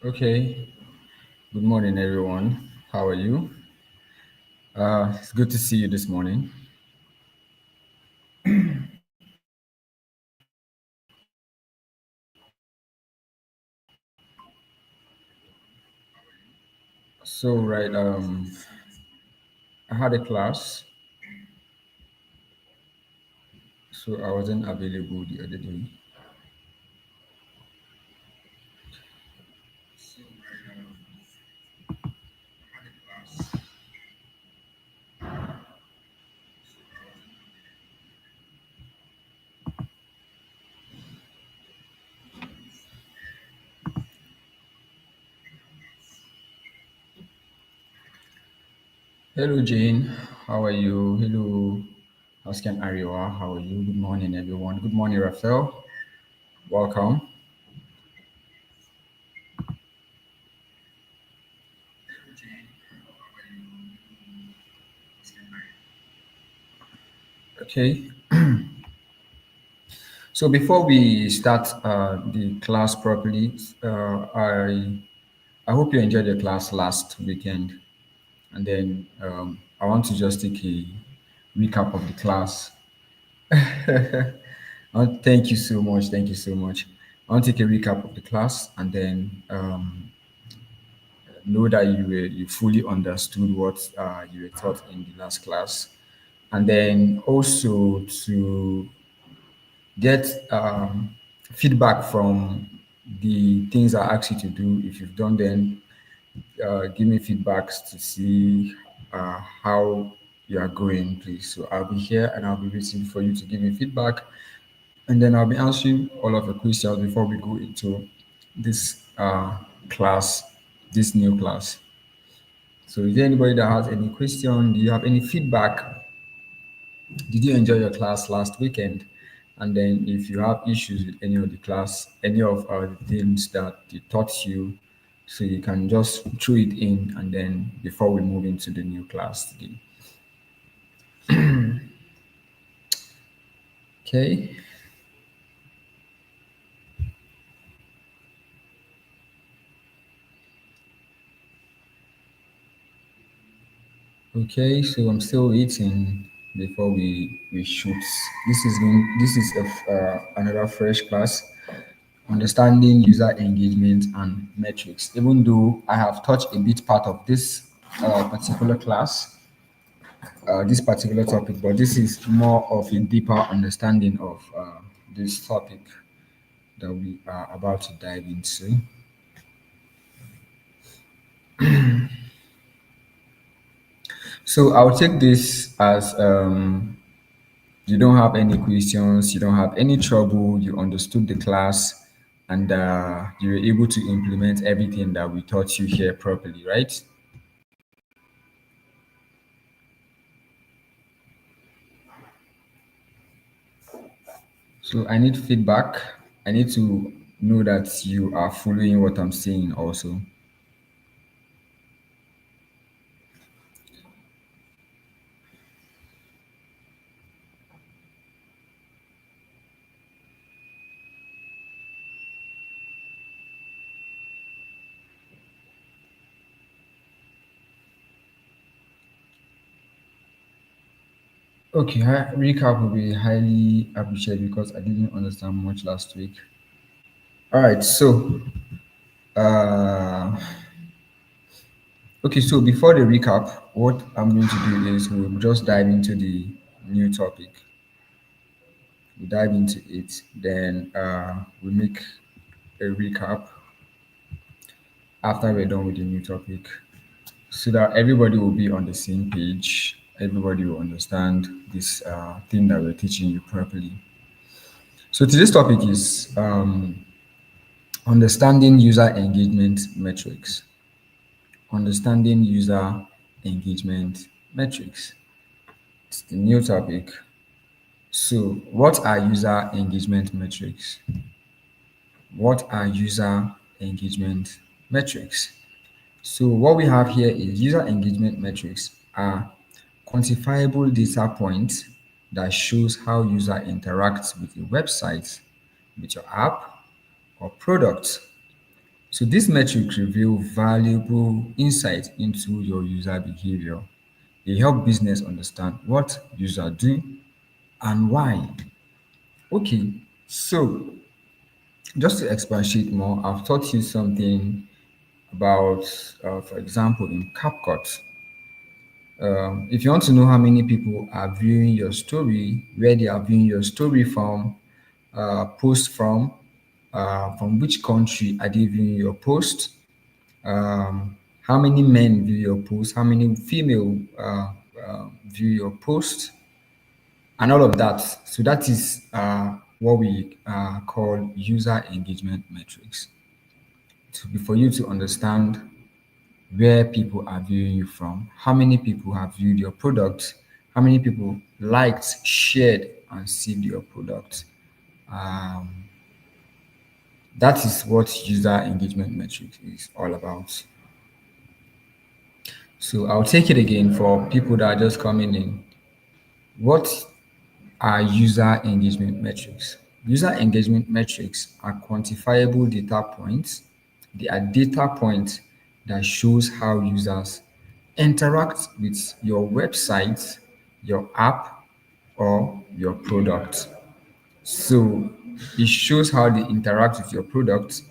Okay, good morning, everyone. How are you? It's good to see you this morning. I had a class, so I wasn't available the other day. Hello, Jane. How are you? Hello, Oscan Ariwa. How are you? Good morning, everyone. Good morning, Rafael. Welcome. Okay, so before we start the class properly, I hope you enjoyed the class last weekend. And then I want to just take a recap of the class. Thank you so much. Thank you so much. I want to take a recap of the class and then know that you fully understood what you were taught in the last class, and then also to get feedback from the things I asked you to do. If you've done them, give me feedbacks to see how you are going, please. So I'll be here and I'll be waiting for you to give me feedback, and then I'll be answering all of your questions before we go into this class, this new class. So, is there anybody that has any question? Do you have any feedback? Did you enjoy your class last weekend? And then, if you have issues with any of the class, any of the things that they taught you, so you can just throw it in, and then before we move into the new class today. Okay. Okay. So I'm still waiting before we shoot. This is another fresh class, understanding user engagement and metrics. Even though I have touched a bit part of this particular class, this particular topic, but this is more of a deeper understanding of this topic that we are about to dive into. So I'll take this as you don't have any questions, you don't have any trouble, you understood the class, and you were able to implement everything that we taught you here properly, right? So I need feedback. I need to know that you are following what I'm saying also. Okay, recap will be highly appreciated because I didn't understand much last week. All right, so uh, okay, so before the recap, what I'm going to do is we'll just dive into the new topic. We dive into it, then we make a recap after we're done with the new topic, so that everybody will be on the same page. Everybody will understand this thing that we're teaching you properly. So today's topic is understanding user engagement metrics. Understanding user engagement metrics. It's the new topic. So, what are user engagement metrics? What are user engagement metrics? So, what we have here is user engagement metrics are quantifiable data points that shows how user interacts with a website, with your app or product. So these metrics reveal valuable insight into your user behavior. They help business understand what users do and why. Okay, so just to expatiate more, I've taught you something about, for example, in CapCut. If you want to know how many people are viewing your story, where they are viewing your story from, post from which country are they viewing your post, how many men view your post, how many female view your post, and all of that. So that is what we call user engagement metrics. To be for you to understand where people are viewing you from, how many people have viewed your product, how many people liked, shared, and saved your product. Um, that is what user engagement metrics is all about. So I'll take it again for people that are just coming in. What are user engagement metrics? User engagement metrics are quantifiable data points. They are data points that shows how users interact with your website, your app, or your product. So it shows how they interact with your product.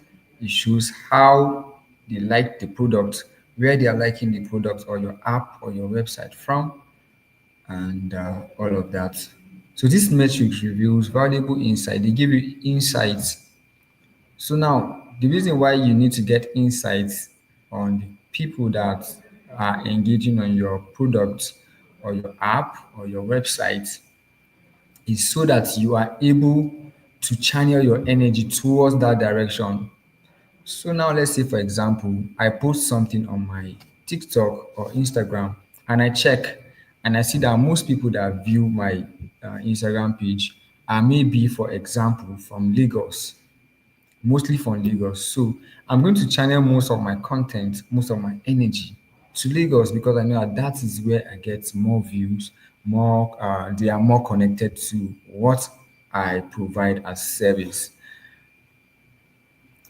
It shows how they like the product, where they are liking the product or your app or your website from, and all of that. So this metric reveals valuable insight. They give you insights. So now the reason why you need to get insights on the people that are engaging on your product or your app or your website is so that you are able to channel your energy towards that direction. So now let's say for example, I post something on my TikTok or Instagram and I check and I see that most people that view my Instagram page are maybe for example from Lagos, mostly from Lagos. So I'm going to channel most of my content, most of my energy to Lagos because I know that that is where I get more views, more they are more connected to what I provide as service.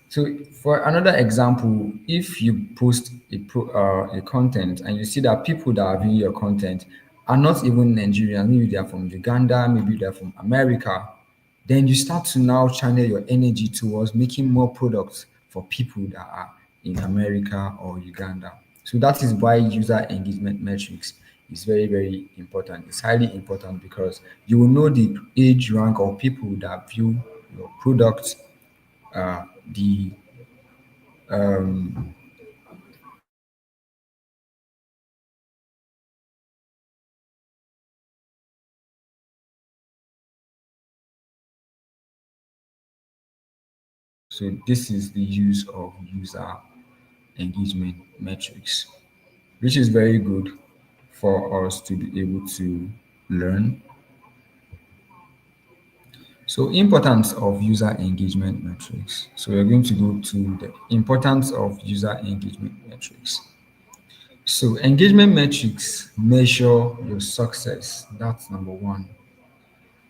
So for another example, if you post a content and you see that people that are viewing your content are not even Nigerians, maybe they are from Uganda, maybe they're from America, then you start to now channel your energy towards making more products for people that are in America or Uganda. So that is why user engagement metrics is very, very important. It's highly important because you will know the age rank of people that view your product, the um, so this is the use of user engagement metrics, which is very good for us to be able to learn. So importance of user engagement metrics. So we're going to go to the importance of user engagement metrics. So engagement metrics measure your success. That's number one.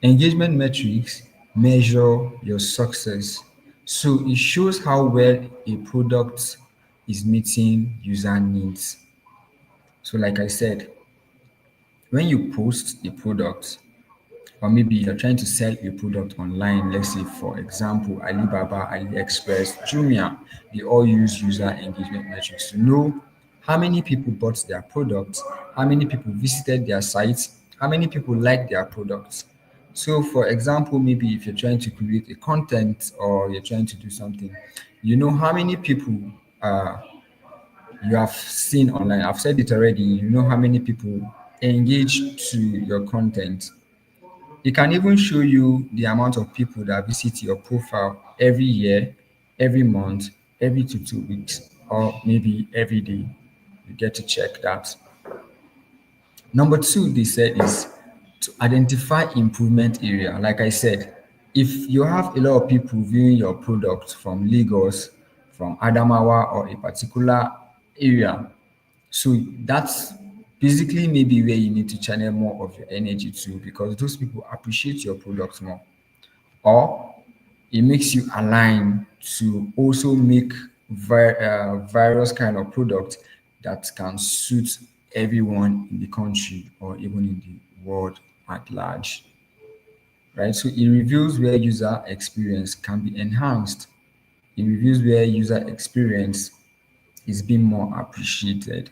Engagement metrics measure your success. So it shows how well a product is meeting user needs. So, like I said, when you post a product, or maybe you're trying to sell a product online, let's say, for example, Alibaba, AliExpress, Jumia, they all use user engagement metrics to know how many people bought their products, how many people visited their sites, how many people like their products. So, for example, maybe if you're trying to create a content or you're trying to do something, you know how many people uh, you have seen online. I've said it already. You know how many people engage to your content. It can even show you the amount of people that visit your profile every year, every month, every 2 weeks, or maybe every day. You get to check that. Number two, they said is to identify improvement area. Like I said, if you have a lot of people viewing your product from Lagos, from Adamawa, or a particular area, so that's basically maybe where you need to channel more of your energy to because those people appreciate your product more. Or it makes you align to also make various kind of product that can suit everyone in the country or even in the world at large, right? So it reveals where user experience can be enhanced. It reveals where user experience is being more appreciated.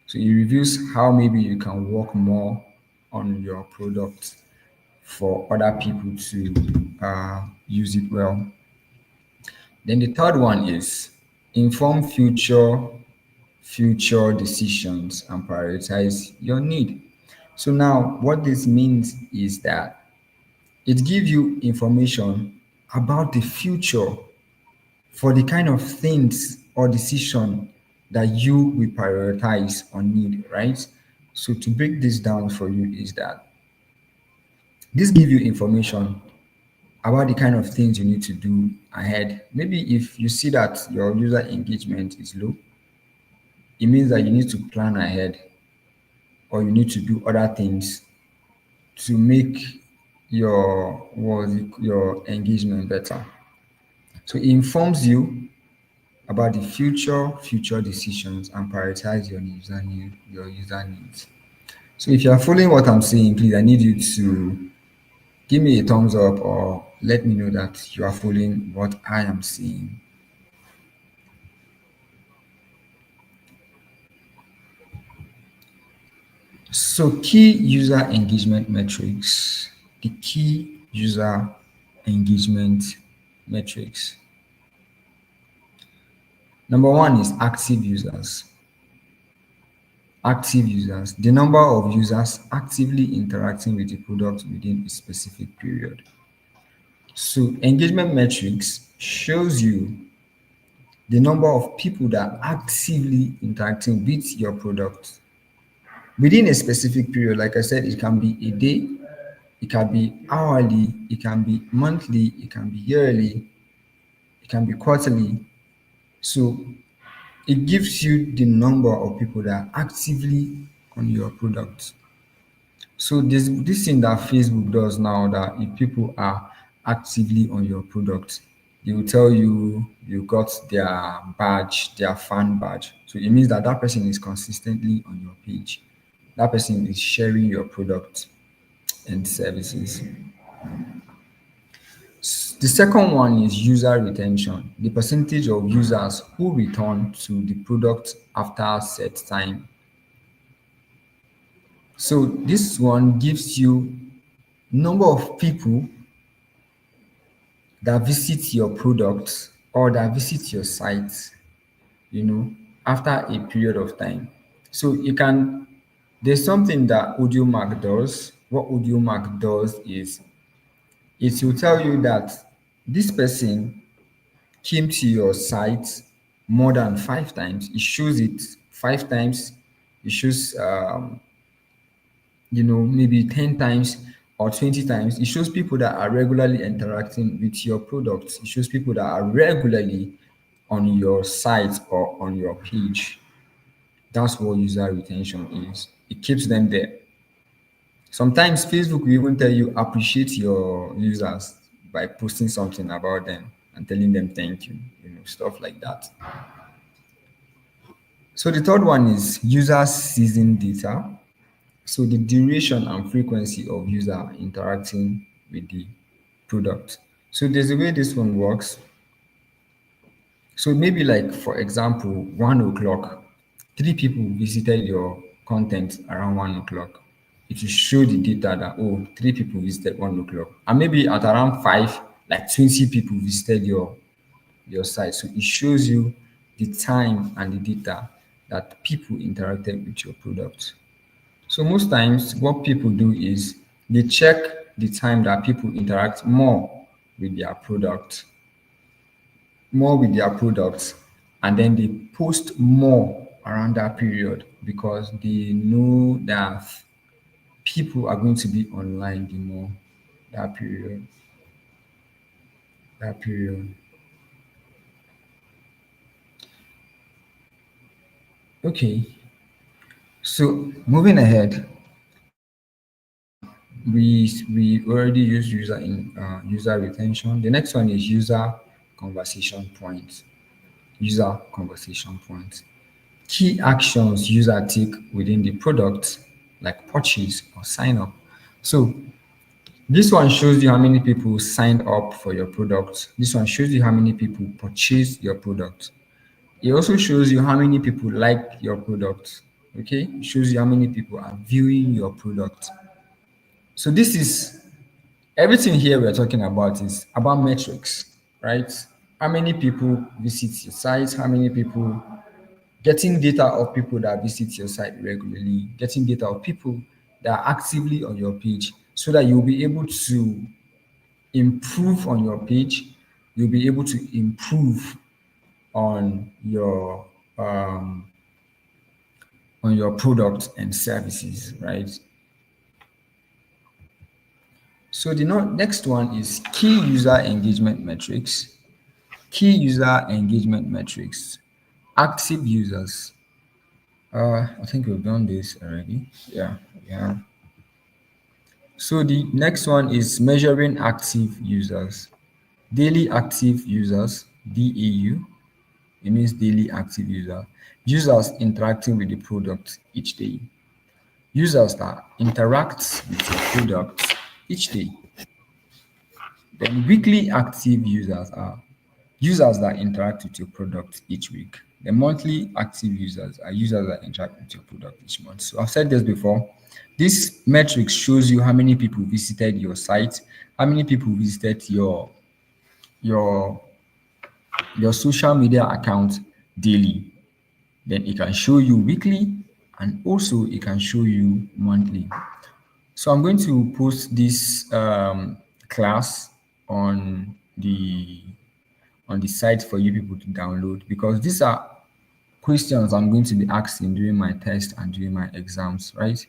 So it reveals how maybe you can work more on your product for other people to use it well. Then the third one is inform future decisions and prioritize your need. So now what this means is that it gives you information about the future for the kind of things or decision that you will prioritize or need, right? So to break this down for you is that this give you information about the kind of things you need to do ahead. Maybe if you see that your user engagement is low, it means that you need to plan ahead or you need to do other things to make your engagement better. So it informs you about the future decisions and prioritize your user needs. So if you are following what I'm saying, please I need you to give me a thumbs up or let me know that you are following what I am saying. So key user engagement metrics, the key user engagement metrics. Number one is active users. Active users, the number of users actively interacting with the product within a specific period. So engagement metrics shows you the number of people that are actively interacting with your product within a specific period. Like I said, it can be a day, it can be hourly, it can be monthly, it can be yearly, it can be quarterly. So it gives you the number of people that are actively on your product. So this thing that Facebook does now, that if people are actively on your product, they will tell you you got their badge, their fan badge. So it means that that person is consistently on your page. That person is sharing your product and services. The second one is user retention, the percentage of users who return to the product after set time. So this one gives you number of people that visit your product or that visit your site, after a period of time. So there's something that AudioMark does. What AudioMark does is it will tell you that this person came to your site more than 5 times. It shows it 5 times. It shows maybe 10 times or 20 times. It shows people that are regularly interacting with your products. It shows people that are regularly on your site or on your page. That's what user retention is. It keeps them there. Sometimes Facebook will even tell you appreciate your users by posting something about them and telling them thank you, stuff like that. So the third one is user season data. So the duration and frequency of user interacting with the product. So there's a way this one works. So maybe like for example, 1 o'clock, 3 people visited your content around 1 o'clock. It will show the data that 3 people visited 1 o'clock. And maybe at around five, like 20 people visited your site. So it shows you the time and the data that people interacted with your product. So most times what people do is they check the time that people interact with their product, more with their products, and then they post more around that period because they know that people are going to be online the more that period. That period. Okay. So moving ahead, we already use user retention. The next one is user conversation points. user conversation points. Key actions user take within the product, like purchase or sign up. So this one shows you how many people signed up for your product. This one shows you how many people purchased your product. It also shows you how many people like your product. Okay, it shows you how many people are viewing your product. So this is everything here we're talking about is about metrics, right? How many people visit your site? How many people getting data of people that visit your site regularly, getting data of people that are actively on your page so that you'll be able to improve on your page, you'll be able to improve on your product and services, right? So the next one is key user engagement metrics. Key user engagement metrics. Active users. I think we've done this already. Yeah, yeah. So the next one is measuring active users. Daily active users, DAU. It means daily active user. Users interacting with the product each day. Users that interact with your product each day. Then weekly active users are users that interact with your product each week. The monthly active users are users that interact with your product each month. So I've said this before. This metric shows you how many people visited your site, how many people visited your your social media account daily. Then it can show you weekly and also it can show you monthly. So I'm going to post this class on the site for you people to download because these are questions I'm going to be asking during my test and during my exams, right?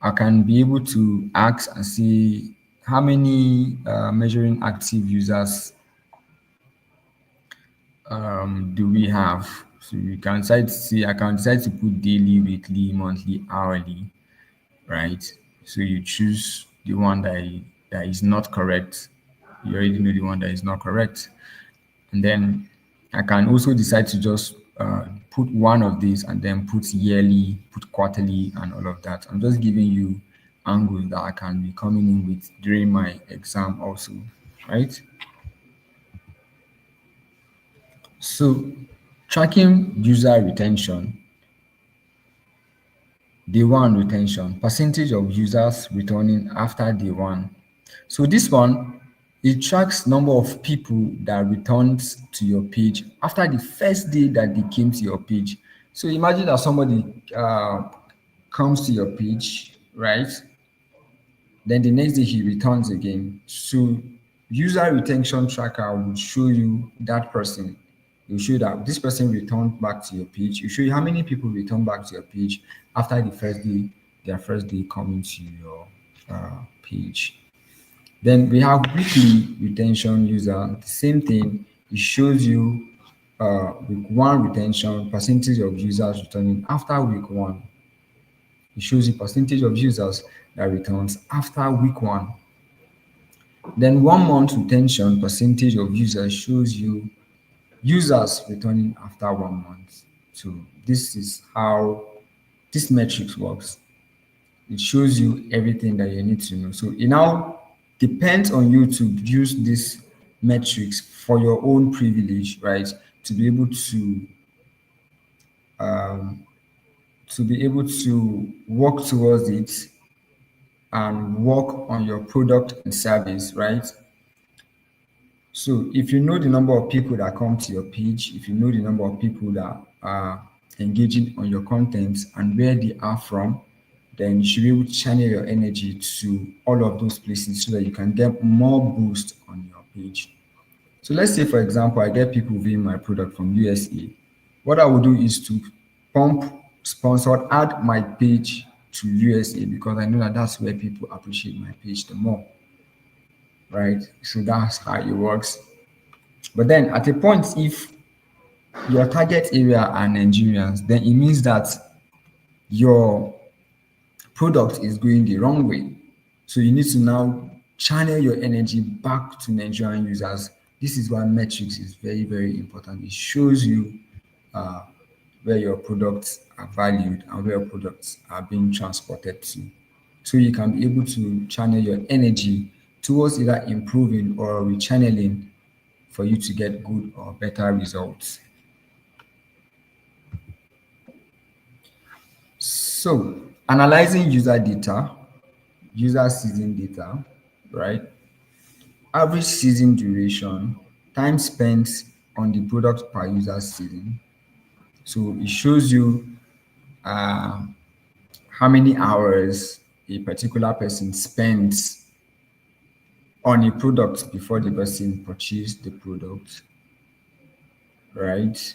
I can be able to ask and see how many measuring active users do we have. So you can decide to see, I can decide to put daily, weekly, monthly, hourly, right? So you choose the one that is not correct. You already know the one that is not correct. And then I can also decide to just put one of these and then put yearly, put quarterly, and all of that. I'm just giving you angles that I can be coming in with during my exam also, right? So tracking user retention, day one retention, percentage of users returning after day one. So this one, it tracks number of people that returns to your page after the first day that they came to your page. So imagine that somebody comes to your page, right? Then the next day he returns again. So user retention tracker will show you that person. It will show you that this person returned back to your page. It will show you how many people return back to your page after the first day, their first day coming to your page. Then we have weekly retention user. The same thing. It shows you week one retention, percentage of users returning after week one. It shows you percentage of users that returns after week one. Then 1 month retention, percentage of users shows you users returning after 1 month. So this is how this metrics works. It shows you everything that you need to know. So it now depends on you to use this metrics for your own privilege, right? To be able to work towards it and work on your product and service, right? So if you know the number of people that come to your page, if you know the number of people that are engaging on your content and where they are from, then you should be able to channel your energy to all of those places so that you can get more boost on your page. So let's say, for example, I get people viewing my product from USA. What I will do is to pump sponsored, add my page to USA because I know that that's where people appreciate my page the more, right? So that's how it works. But then at a point, if your target area are Nigerians, then it means that your product is going the wrong way. So you need to now channel your energy back to Nigerian users This is why metrics is very, very important. It shows you uh, where your products are valued and where your products are being transported to. So you can be able to channel your energy towards either improving or rechanneling for you to get good or better results. So analyzing user data, user season data, right? Average season duration, time spent on the product per user season. So it shows you uh, how many hours a particular person spends on a product before the person purchased the product, right?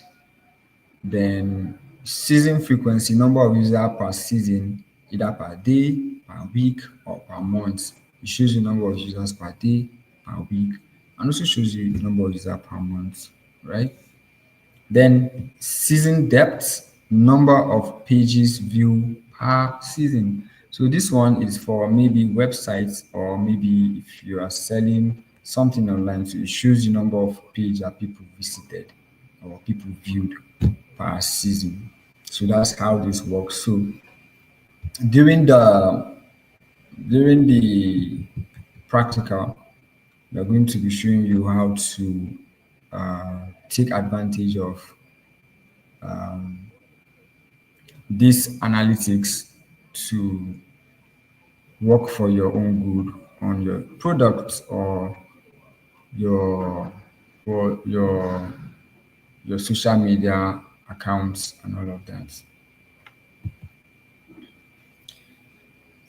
Then season frequency, number of user per season, either per day, per week, or per month. It shows you number of users per day, per week, and also shows you the number of users per month, right? Then season depth, number of pages viewed per season. So this one is for maybe websites or maybe if you are selling something online. So it shows the number of pages that people visited or people viewed per season. So that's how this works. So during the during the practical, we're going to be showing you how to take advantage of this analytics to work for your own good on your products your or your social media accounts and all of that.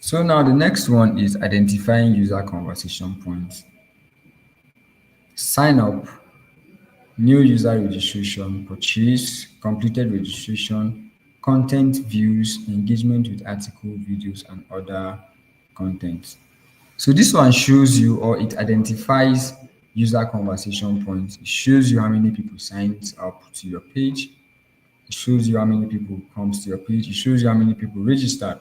So now the next one is identifying user conversation points. Sign up, new user registration, purchase, completed registration, content views, engagement with article, videos, and other content. So this one shows you or it identifies user conversation points. It shows you how many people signed up to your page. It shows you how many people comes to your page. It shows you how many people registered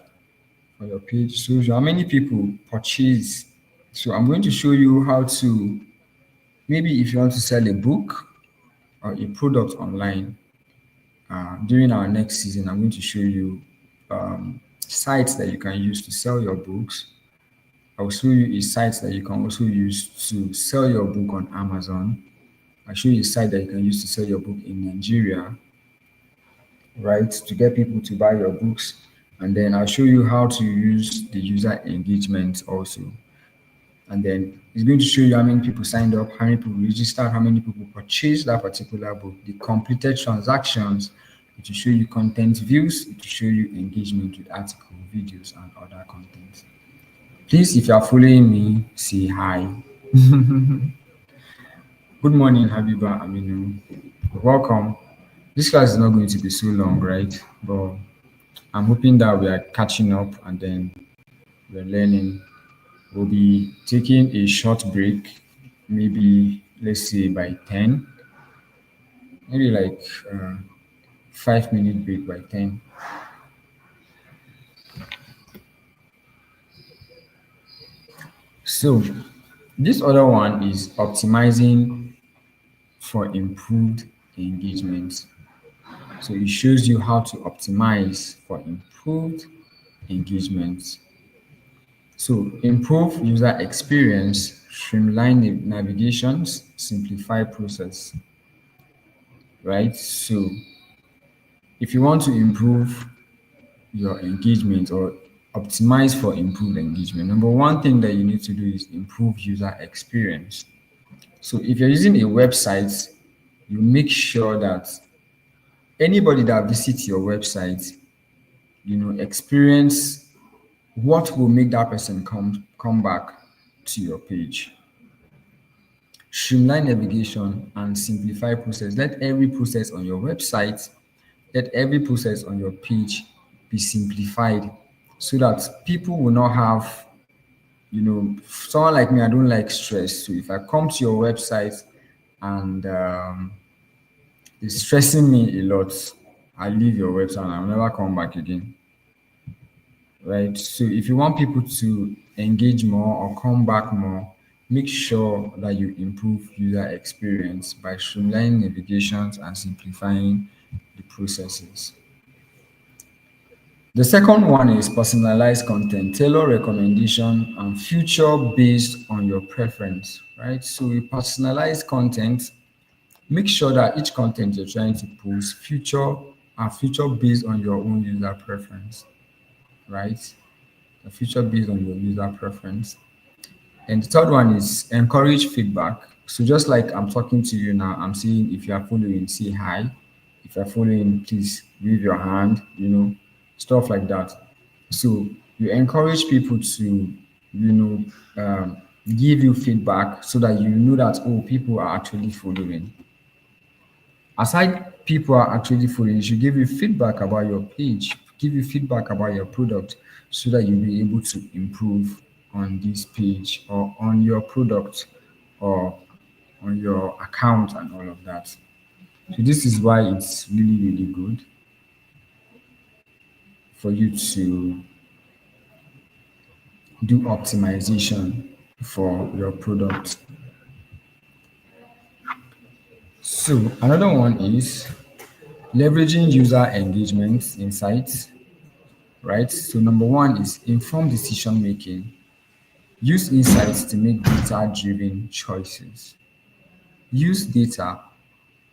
for your page. It shows you how many people purchase. So I'm going to show you how to maybe if you want to sell a book or a product online during our next season, I'm going to show you sites that you can use to sell your books. I'll show you a site that you can also use to sell your book on Amazon. I'll show you a site that you can use to sell your book in Nigeria, right? To get people to buy your books. And then I'll show you how to use the user engagement also. And then it's going to show you how many people signed up, how many people registered, how many people purchased that particular book, the completed transactions. It will show you content views, it will show you engagement with article, videos, and other content. Please, if you are following me, say hi. Good morning, Habiba Aminu. Welcome. This class is not going to be so long, right? But I'm hoping that we are catching up and then we're learning. We'll be taking a short break, maybe let's say by 10, maybe like 5 minute break by 10. So this other one is optimizing for improved engagement. So it shows you how to optimize for improved engagement. So improve user experience, streamline navigations, simplify process, right? So if you want to improve your engagement or optimize for improved engagement, number one thing that you need to do is improve user experience. So if you're using a website, you make sure that anybody that visits your website, experience what will make that person come back to your page. Streamline navigation and simplify process. Let every process on your website, let every process on your page be simplified so that people will not have, someone like me, I don't like stress. So if I come to your website and it's stressing me a lot, I leave your website and I'll never come back again. Right? So if you want people to engage more or come back more, make sure that you improve user experience by streamlining navigations and simplifying the processes. The second one is personalized content, tailor recommendation and feature based on your preference, right? So we personalize content, make sure that each content you're trying to post feature based on your own user preference, right? A feature based on your user preference. And the third one is encourage feedback. So just like I'm talking to you now, I'm saying if you are following, say hi. If you're following, please wave your hand, stuff like that. So you encourage people to, give you feedback so that you know that, oh, people are actually following. Aside people are actually following, you should give you feedback about your page, give you feedback about your product so that you'll be able to improve on this page or on your product or on your account and all of that. So this is why it's really, really good for you to do optimization for your product. So another one is leveraging user engagement insights, right? So number one is informed decision making. Use insights to make data-driven choices. Use data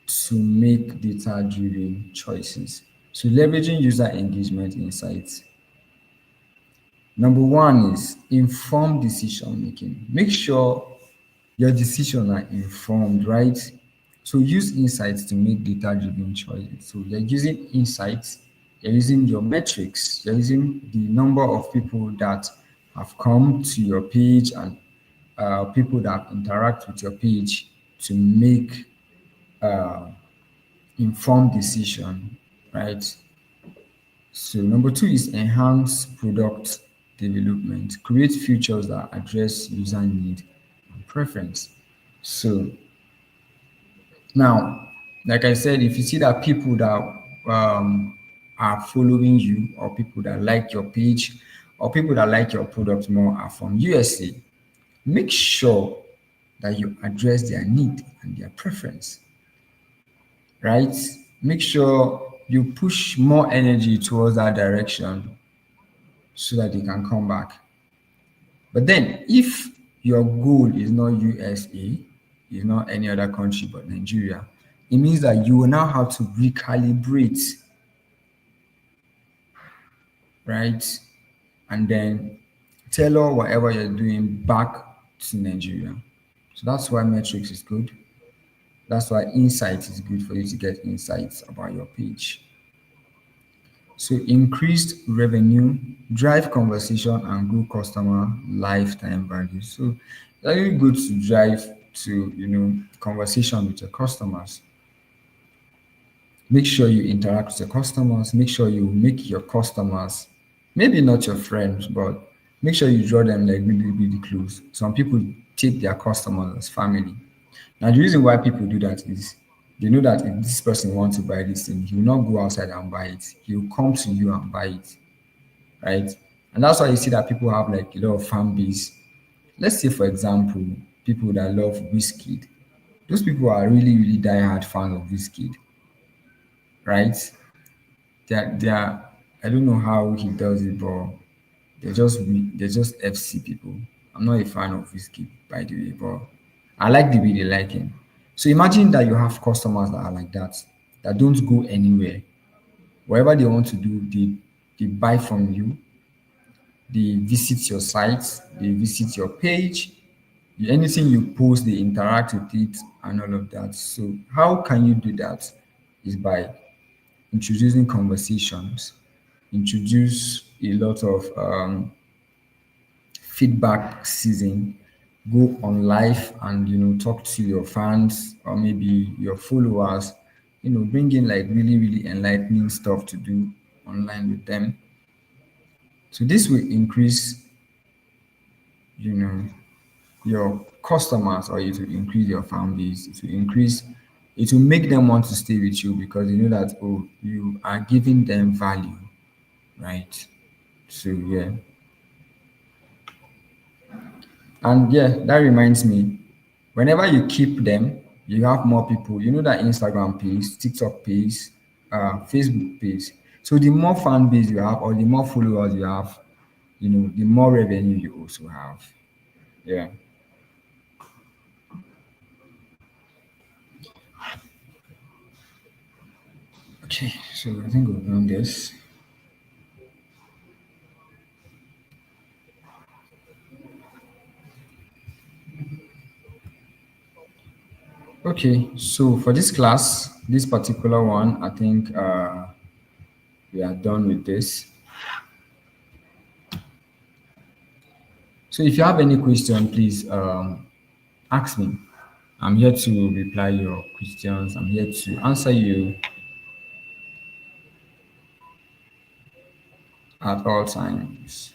to make data-driven choices. So leveraging user engagement insights. Number one is informed decision making. Make sure your decisions are informed, right? So use insights to make data-driven choices. So you're using insights, you're using your metrics, you're using the number of people that have come to your page and people that interact with your page to make informed decision, right? So number two is enhance product development. Create features that address user need and preference. So now, like I said, if you see that people that are following you or people that like your page or people that like your product more are from USA, make sure that you address their need and their preference, right? Make sure you push more energy towards that direction so that they can come back. But then, if your goal is not USA, is not any other country but Nigeria, it means that you will now have to recalibrate, right? And then tailor whatever you're doing back to Nigeria. So that's why metrics is good. That's why insight is good for you to get insights about your page. So increased revenue, drive conversation and grow customer lifetime value. So it's really good to drive to conversation with your customers. Make sure you interact with your customers. Make sure you make your customers, maybe not your friends, but make sure you draw them like really, really close. Some people take their customers as family. Now, the reason why people do that is they know that if this person wants to buy this thing, he will not go outside and buy it. He will come to you and buy it, right? And that's why you see that people have like a lot of fan base. Let's say, for example, people that love Whiskey. Those people are really, really diehard fans of Whiskey, right? They are. I don't know how he does it, but they're just FC people. I'm not a fan of Whiskey, by the way, but I like the way they like him. So imagine that you have customers that are like that don't go anywhere. Whatever they want to do, they buy from you, they visit your site, they visit your page, anything you post, they interact with it and all of that. So how can you do that? Is by introducing conversations, introduce a lot of feedback season, go on live and talk to your fans or maybe your followers, bring in like really, really enlightening stuff to do online with them. So this will increase, you know, your customers, or it will increase your fan base. It will make them want to stay with you because you know that, oh, you are giving them value, right? So yeah. And yeah, that reminds me, whenever you keep them, you have more people. You know that Instagram page, TikTok page, Facebook page. So the more fan base you have, or the more followers you have, the more revenue you also have. Yeah. Okay. So I think we've done this. Okay. So for this class, this particular one, I think we are done with this. So if you have any question, please ask me. I'm here to reply your questions. I'm here to answer you at all times.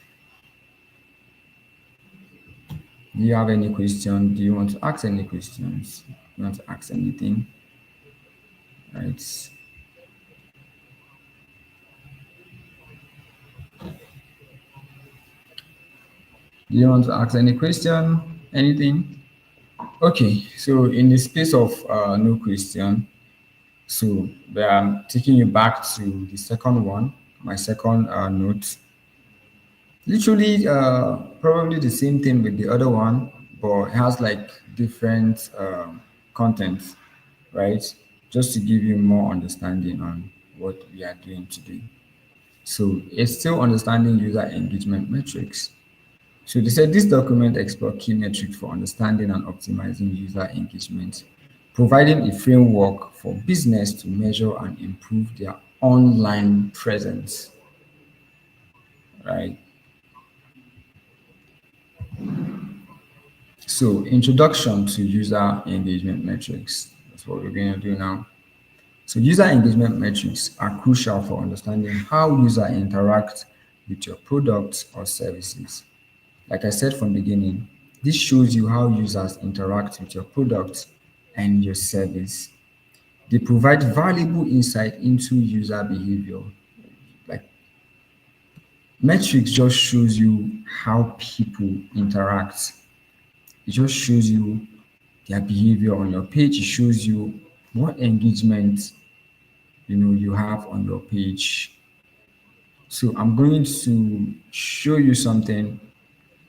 Do you have any question? Do you want to ask any questions? You want to ask anything? Right. Do you want to ask any question? Anything? Okay. So in the space of no question, so I'm taking you back to the second one, my second note. Literally, probably the same thing with the other one, but it has like different content, right? Just to give you more understanding on what we are doing today. So it's still understanding user engagement metrics. So they said this document explores key metrics for understanding and optimizing user engagement, providing a framework for business to measure and improve their online presence, right? So, introduction to user engagement metrics. That's what we're going to do now. So, user engagement metrics are crucial for understanding how users interact with your products or services. Like I said from the beginning, this shows you how users interact with your product and your service. They provide valuable insight into user behavior. Like metrics just shows you how people interact. It just shows you their behavior on your page. It shows you what engagement you have on your page. So I'm going to show you something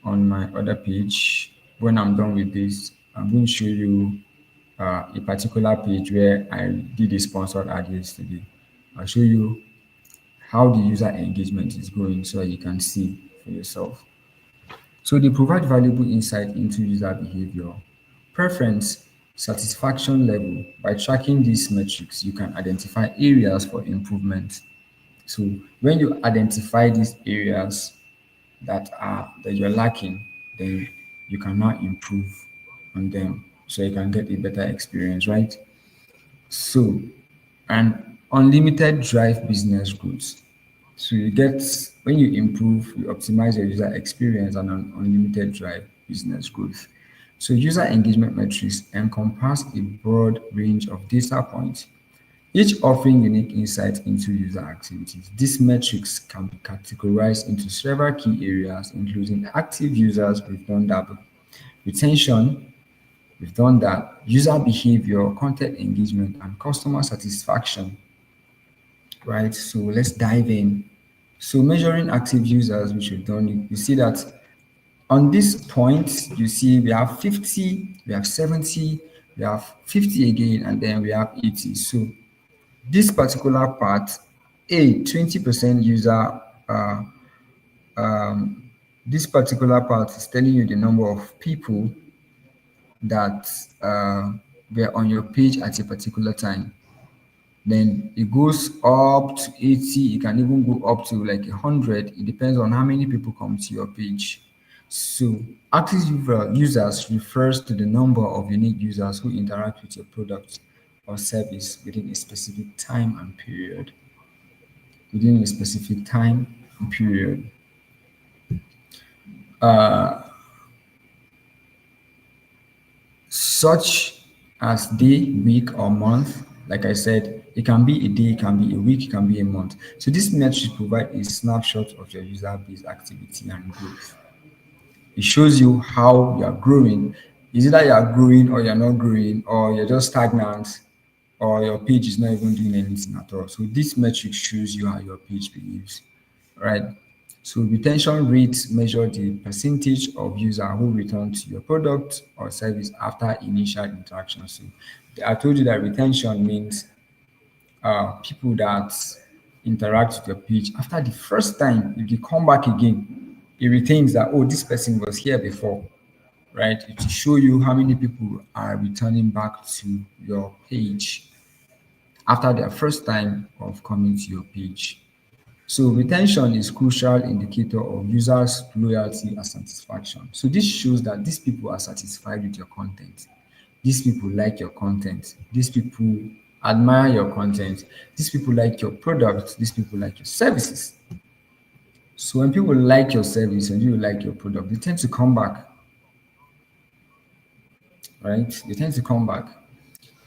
on my other page. When I'm done with this, I'm going to show you a particular page where I did a sponsored ad yesterday. I'll show you how the user engagement is going so that you can see for yourself. So they provide valuable insight into user behavior, preference, satisfaction level. By tracking these metrics, you can identify areas for improvement. So when you identify these areas that you're lacking, then you can now improve on them so you can get a better experience, right? So and unlimited drive business growth. So you get when you improve, you optimize your user experience and an unlimited drive business growth. So user engagement metrics encompass a broad range of data points, each offering unique insight into user activities. These metrics can be categorized into several key areas, including active users, we've done that, retention, we've done that, user behavior, content engagement, and customer satisfaction, right? So let's dive in. So measuring active users, which we've done, you see that on this point, you see we have 50, we have 70, we have 50 again, and then we have 80. So this particular part, 20% user, uh, this particular part is telling you the number of people that were on your page at a particular time. Then it goes up to 80. It can even go up to like 100. It depends on how many people come to your page. So active users refers to the number of unique users who interact with your product or service within a specific time and period. Within a specific time and period. Such as day, week, or month. Like I said, it can be a day, it can be a week, it can be a month. So this metric provide a snapshot of your user base activity and growth. It shows you how you are growing. Is it that you are growing or you're not growing or you're just stagnant or your page is not even doing anything at all. So this metric shows you how your page behaves, right? So retention rates measure the percentage of user who return to your product or service after initial interaction. So I told you that retention means people that interact with your page after the first time, if they come back again, it retains that, oh, this person was here before, right? It will show you how many people are returning back to your page after their first time of coming to your page. So retention is crucial indicator of users' loyalty and satisfaction. So this shows that these people are satisfied with your content. These people like your content. These people admire your content. These people like your product. These people like your services. So when people like your service and you like your product, they tend to come back, right? They tend to come back.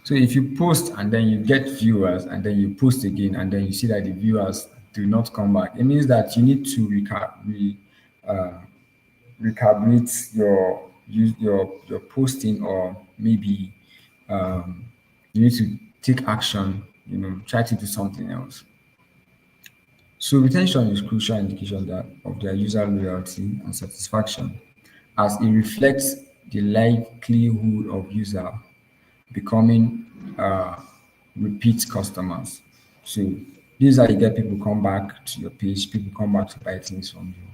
So if you post and then you get viewers and then you post again and then you see that the viewers do not come back, it means that you need to uh, recalibrate your posting, or maybe you need to take action. Try to do something else. So retention is crucial indication that of their user loyalty and satisfaction, as it reflects the likelihood of user becoming repeat customers. So this is how you get people come back to your page, people come back to buy things from you.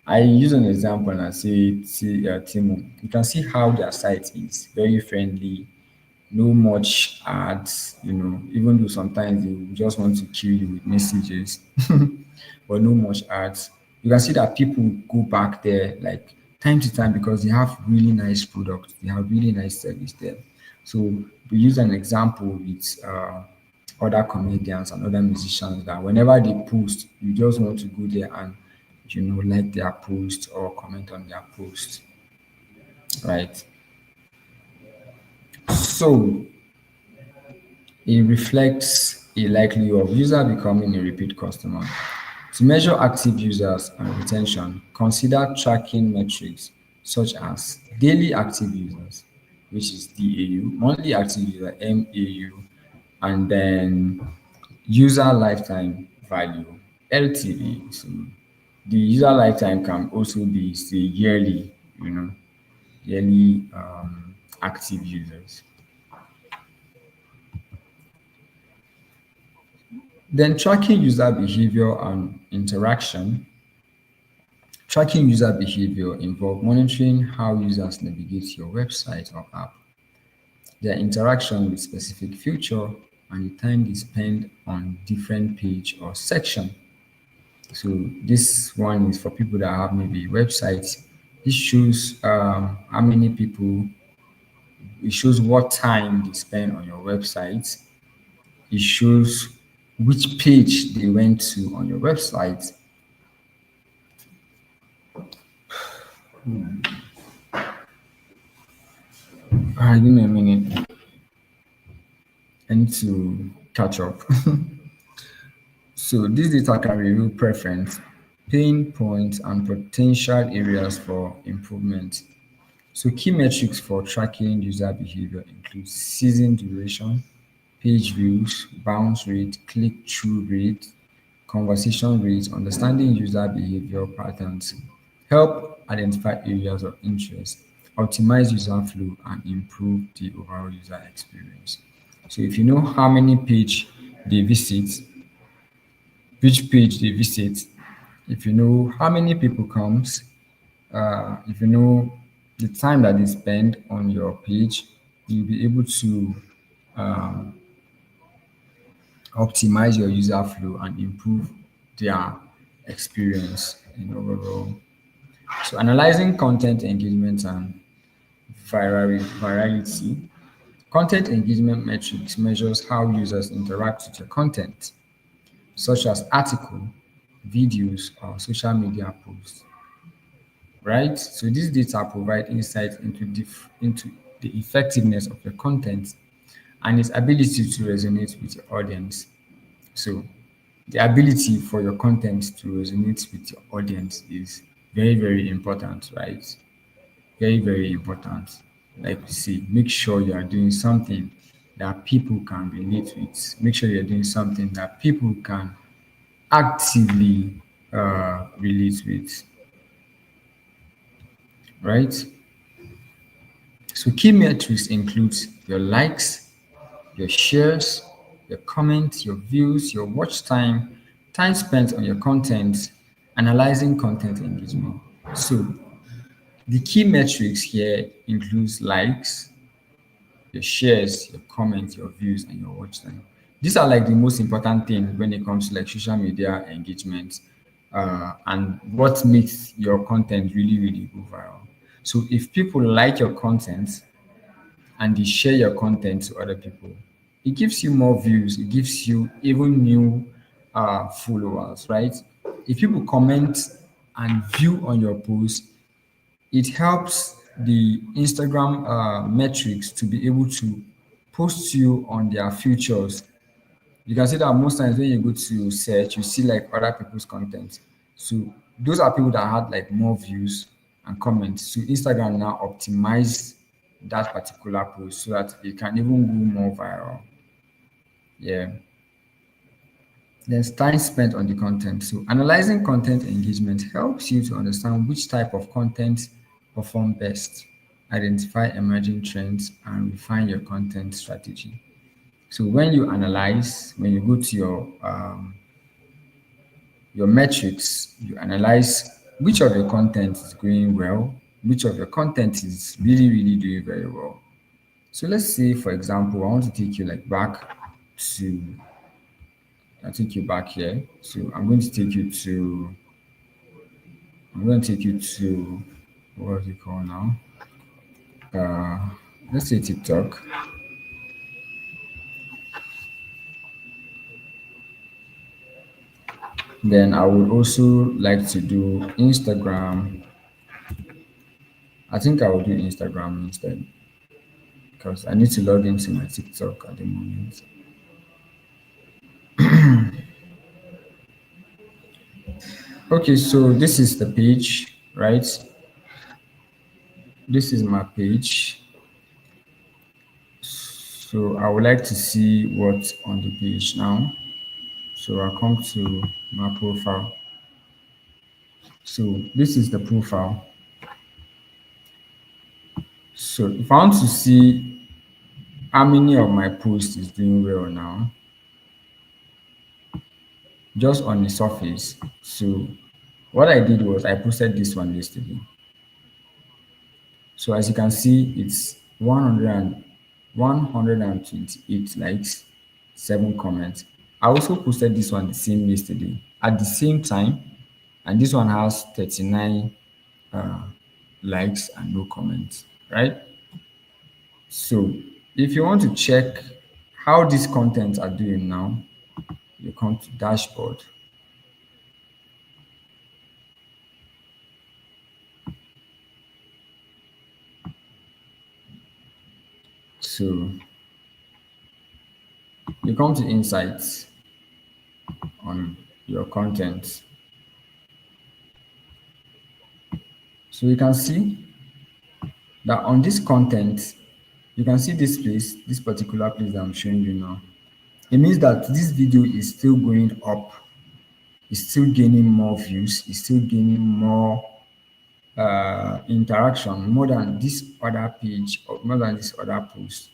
I use an example and I say, Timo, you can see how their site is very friendly, no much ads, even though sometimes they will just want to kill you with messages, but no much ads. You can see that people go back there like time to time because they have really nice products, they have really nice service there. So we use an example with other comedians and other musicians that whenever they post, you just want to go there and like their post or comment on their post, right? So it reflects a likelihood of user becoming a repeat customer. To measure active users and retention, consider tracking metrics such as daily active users, which is DAU, monthly active user MAU, and then user lifetime value LTV. So the user lifetime can also be say yearly, yearly active users. Then tracking user behavior and interaction. Tracking user behavior involve monitoring how users navigate your website or app, their interaction with specific feature, and the time they spend on different page or section. So this one is for people that have maybe websites. This shows how many people. It shows what time they spend on your website. It shows which page they went to on your website. Give me a minute. I need to catch up. So this data can reveal preference, pain points, and potential areas for improvement. So key metrics for tracking user behavior include season duration, page views, bounce rate, click-through rate, conversation rate, understanding user behavior patterns, help identify areas of interest, optimize user flow, and improve the overall user experience. So if you know how many page they visit, which page they visit, if you know how many people comes, if you know the time that they spend on your page, you'll be able to optimize your user flow and improve their experience in overall. So analyzing content engagement and virality. Content engagement metrics measures how users interact with your content, such as article, videos, or social media posts, right? So these data provide insight into the effectiveness of your content and its ability to resonate with your audience. So the ability for your content to resonate with your audience is very, very important, right? Very, very important. Like we see, make sure you are doing something that people can relate with. Make sure you're doing something that people can actively relate with, right? So key metrics includes your likes, your shares, your comments, your views, your watch time, time spent on your content, analyzing content engagement. So the key metrics here includes likes, your shares, your comments, your views, and your watch time. These are like the most important thing when it comes to like social media engagement, and what makes your content really, really go viral. So if people like your content and they share your content to other people, it gives you more views, it gives you even new followers, right? If people comment and view on your post, it helps the Instagram metrics to be able to post you on their features. You can see that most times when you go to search, you see like other people's content. So those are people that had like more views and comments. So Instagram now optimize that particular post so that it can even go more viral. Yeah. There's time spent on the content. So analyzing content engagement helps you to understand which type of content perform best, identify emerging trends, and refine your content strategy. So when you analyze, when you go to your metrics, you analyze which of your content is going well, which of your content is really, really doing very well. So let's say, for example, I want to take you like back to, I'll take you back here. So I'm going to take you to, what is it called now? Let's say TikTok. Then I would also like to do Instagram. I think I will do Instagram instead because I need to log into my TikTok at the moment. Okay, so this is the page, right? This is my page. So I would like to see what's on the page now. So I'll come to my profile. So this is the profile. So if I want to see how many of my posts is doing well now, just on the surface. So what I did was I posted this one yesterday. So as you can see, it's 128 likes, 7 comments. I also posted this one the same yesterday at the same time, and this one has 39 uh, likes and no comments, right? So if you want to check how these contents are doing now, you come to dashboard. So you come to insights on your content. So you can see that on this content, you can see this place, this particular place that I'm showing you now. It means that this video is still going up, it's still gaining more views, it's still gaining more interaction, more than this other page or more than this other post.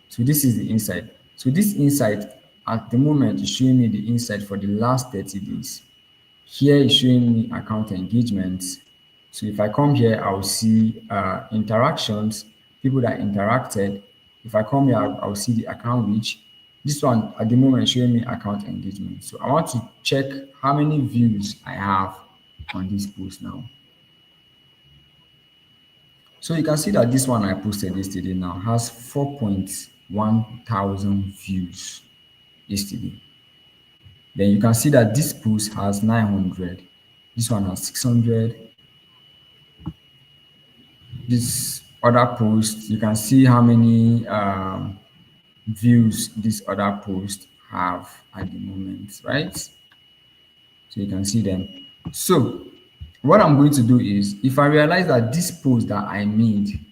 So this is the insight. So this insight at the moment is showing me the insight for the last 30 days. Here is showing me account engagement. So if I come here, I'll see interactions, people that interacted. If I come here, I'll see the account reach. This one at the moment is showing me account engagement. So I want to check how many views I have on this post now. So you can see that this one I posted yesterday now has 4.1 thousand views yesterday. Then you can see that this post has 900. This one has 600. This other post, you can see how many views this other post have at the moment, right? So you can see them. So What I'm going to do is, if I realize that this post that I made,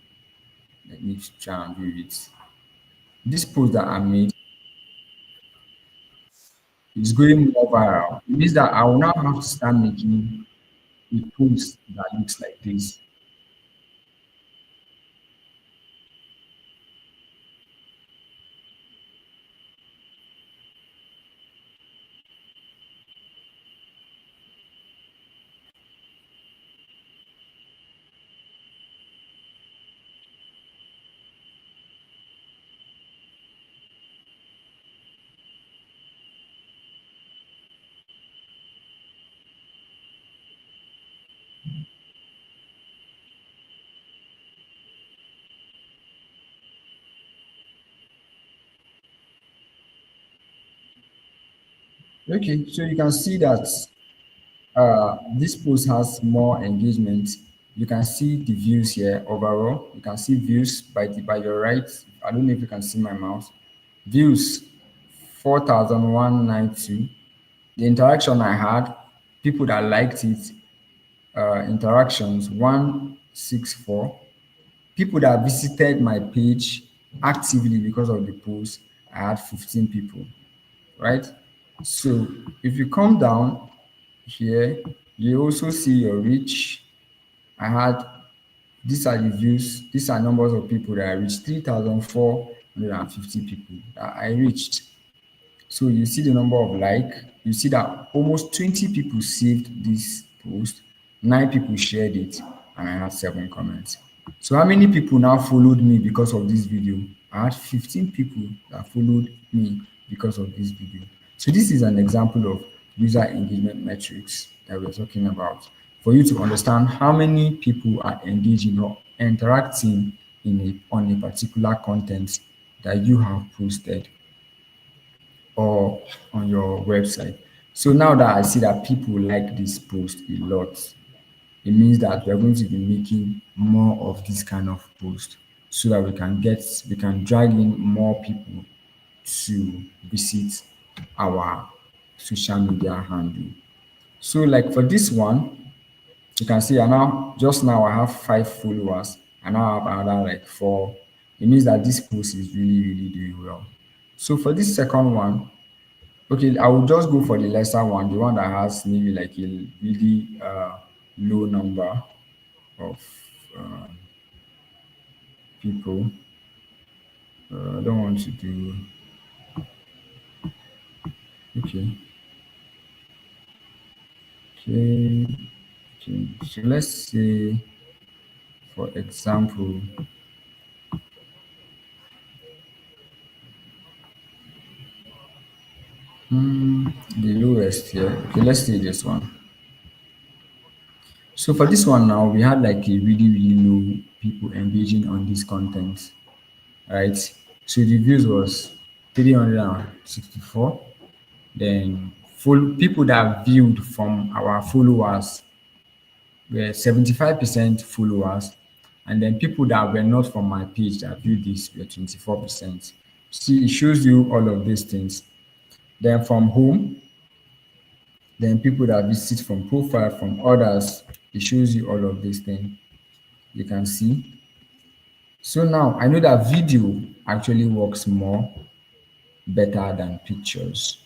let me try and view it. This post that I made is going more viral. It means that I will now have to start making a post that looks like this. Okay, so you can see that this post has more engagement. You can see the views here overall. You can see views by your right. I don't know if you can see my mouse. Views 4,192. The interaction I had, people that liked it, interactions 164. People that visited my page actively because of the post, I had 15 people, right? So if you come down here, you also see your reach. I had, these are the views, these are numbers of people that I reached, 3,450 people that I reached. So you see the number of like, you see that almost 20 people saved this post, 9 people shared it, and I had 7 comments. So how many people now followed me because of this video? I had 15 people that followed me because of this video. So this is an example of user engagement metrics that we're talking about for you to understand how many people are engaging or interacting on a particular content that you have posted or on your website. So now that I see that people like this post a lot, it means that we're going to be making more of this kind of post so that we can drag in more people to visit our social media handle. So like for this one, you can see I now just now I have 5 followers. I now have another like 4. It means that this post is really, really doing well. So for this second one, okay, I will just go for the lesser one, the one that has maybe like a really low number of uh, people. I don't want to do, okay, okay, okay. So let's say, for example, the lowest here. Okay, let's say this one. So for this one now, we had like a really, really low people engaging on this content, right? So the views was 364. Then full people that viewed from our followers were 75% followers, and then people that were not from my page that viewed this were 24%. See, it shows you all of these things. Then from home, then people that visit from profile, from others, it shows you all of these things. You can see. So now I know that video actually works more better than pictures.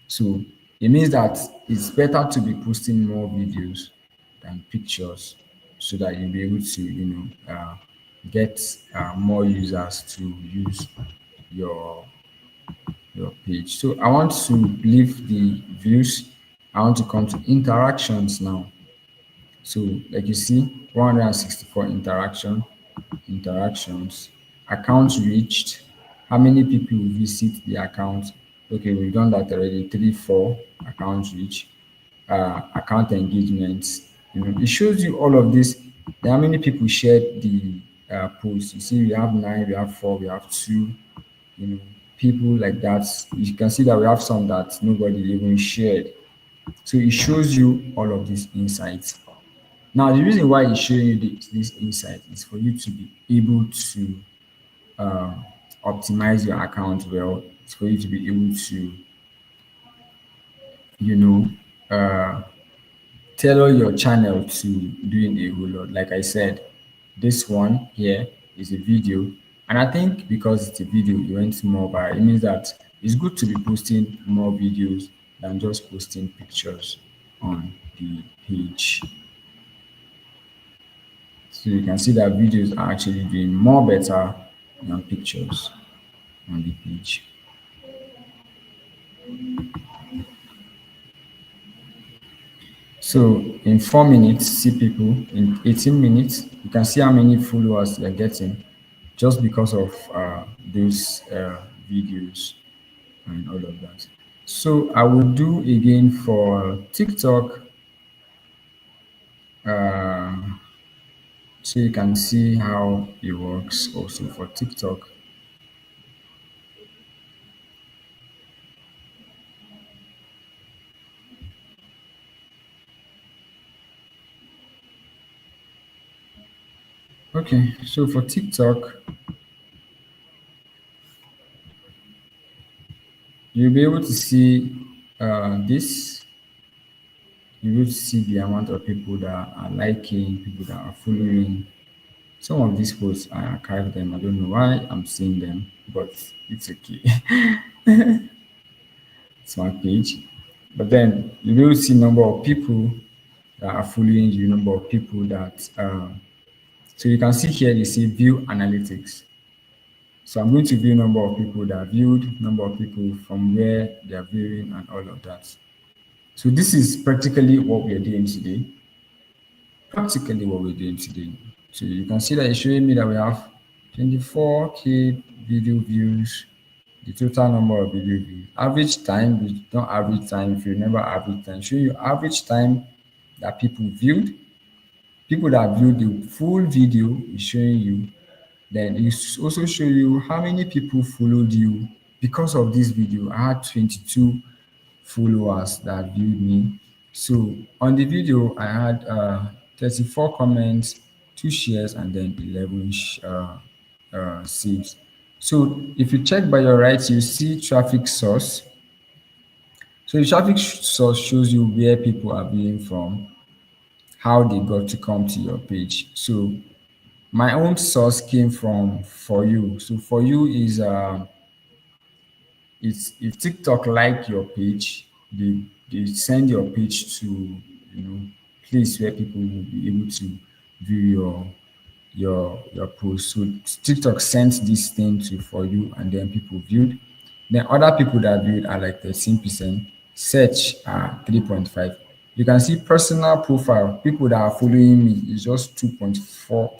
So it means that it's better to be posting more videos than pictures so that you'll be able to, get more users to use your your page. So I want to leave the views. I want to come to interactions now. So like you see, 164 interactions, accounts reached, how many people visit the account. Okay, we've done that already. 3, 4 accounts reach, account engagements. It shows you all of this. Then how many people shared the post. You see, we have 9, we have 4, we have 2. You know, people like that. You can see that we have some that nobody even shared. So it shows you all of these insights. Now, the reason why it's showing you this insight is for you to be able to optimize your account well. It's for you to be able to, you know, uh, tailor your channel to doing a whole lot. Like I said, this one here is a video, and I think because it's a video, it went more viral. It means that it's good to be posting more videos than just posting pictures on the page. So you can see that videos are actually doing more better than pictures on the page. So in 4 minutes, see people. In 18 minutes, you can see how many followers they're getting just because of those videos and all of that. So I will do again for TikTok, uh, so you can see how it works also for TikTok. Okay, so for TikTok, you'll be able to see this. You'll be able to see the amount of people that are liking, people that are following. Some of these posts I archived them. I don't know why I'm seeing them, but it's okay. It's my page. But then you will see number of people that are following you, number of people that so you can see here they say view analytics. So I'm going to view number of people that viewed, number of people from where they are viewing and all of that. So this is practically what we are doing today. Practically what we're doing today. So you can see that it's showing me that we have 24K video views, the total number of video views. Average time, we don't average time. If you remember average time, show you average time that people viewed. People that viewed the full video is showing you. Then it also show you how many people followed you because of this video. I had 22 followers that viewed me. So on the video, I had 34 comments, 2 shares, and then 11 saves. So if you check by your right, you see traffic source. So the traffic source shows you where people are viewing from, how they got to come to your page. So my own source came from For You. So For You is it's if TikTok like your page, they send your page to place where people will be able to view your post. So TikTok sent this thing to For You, and then people viewed. Then other people that viewed are like 13%. Search are 3.5. You can see personal profile, people that are following me is just 2.4,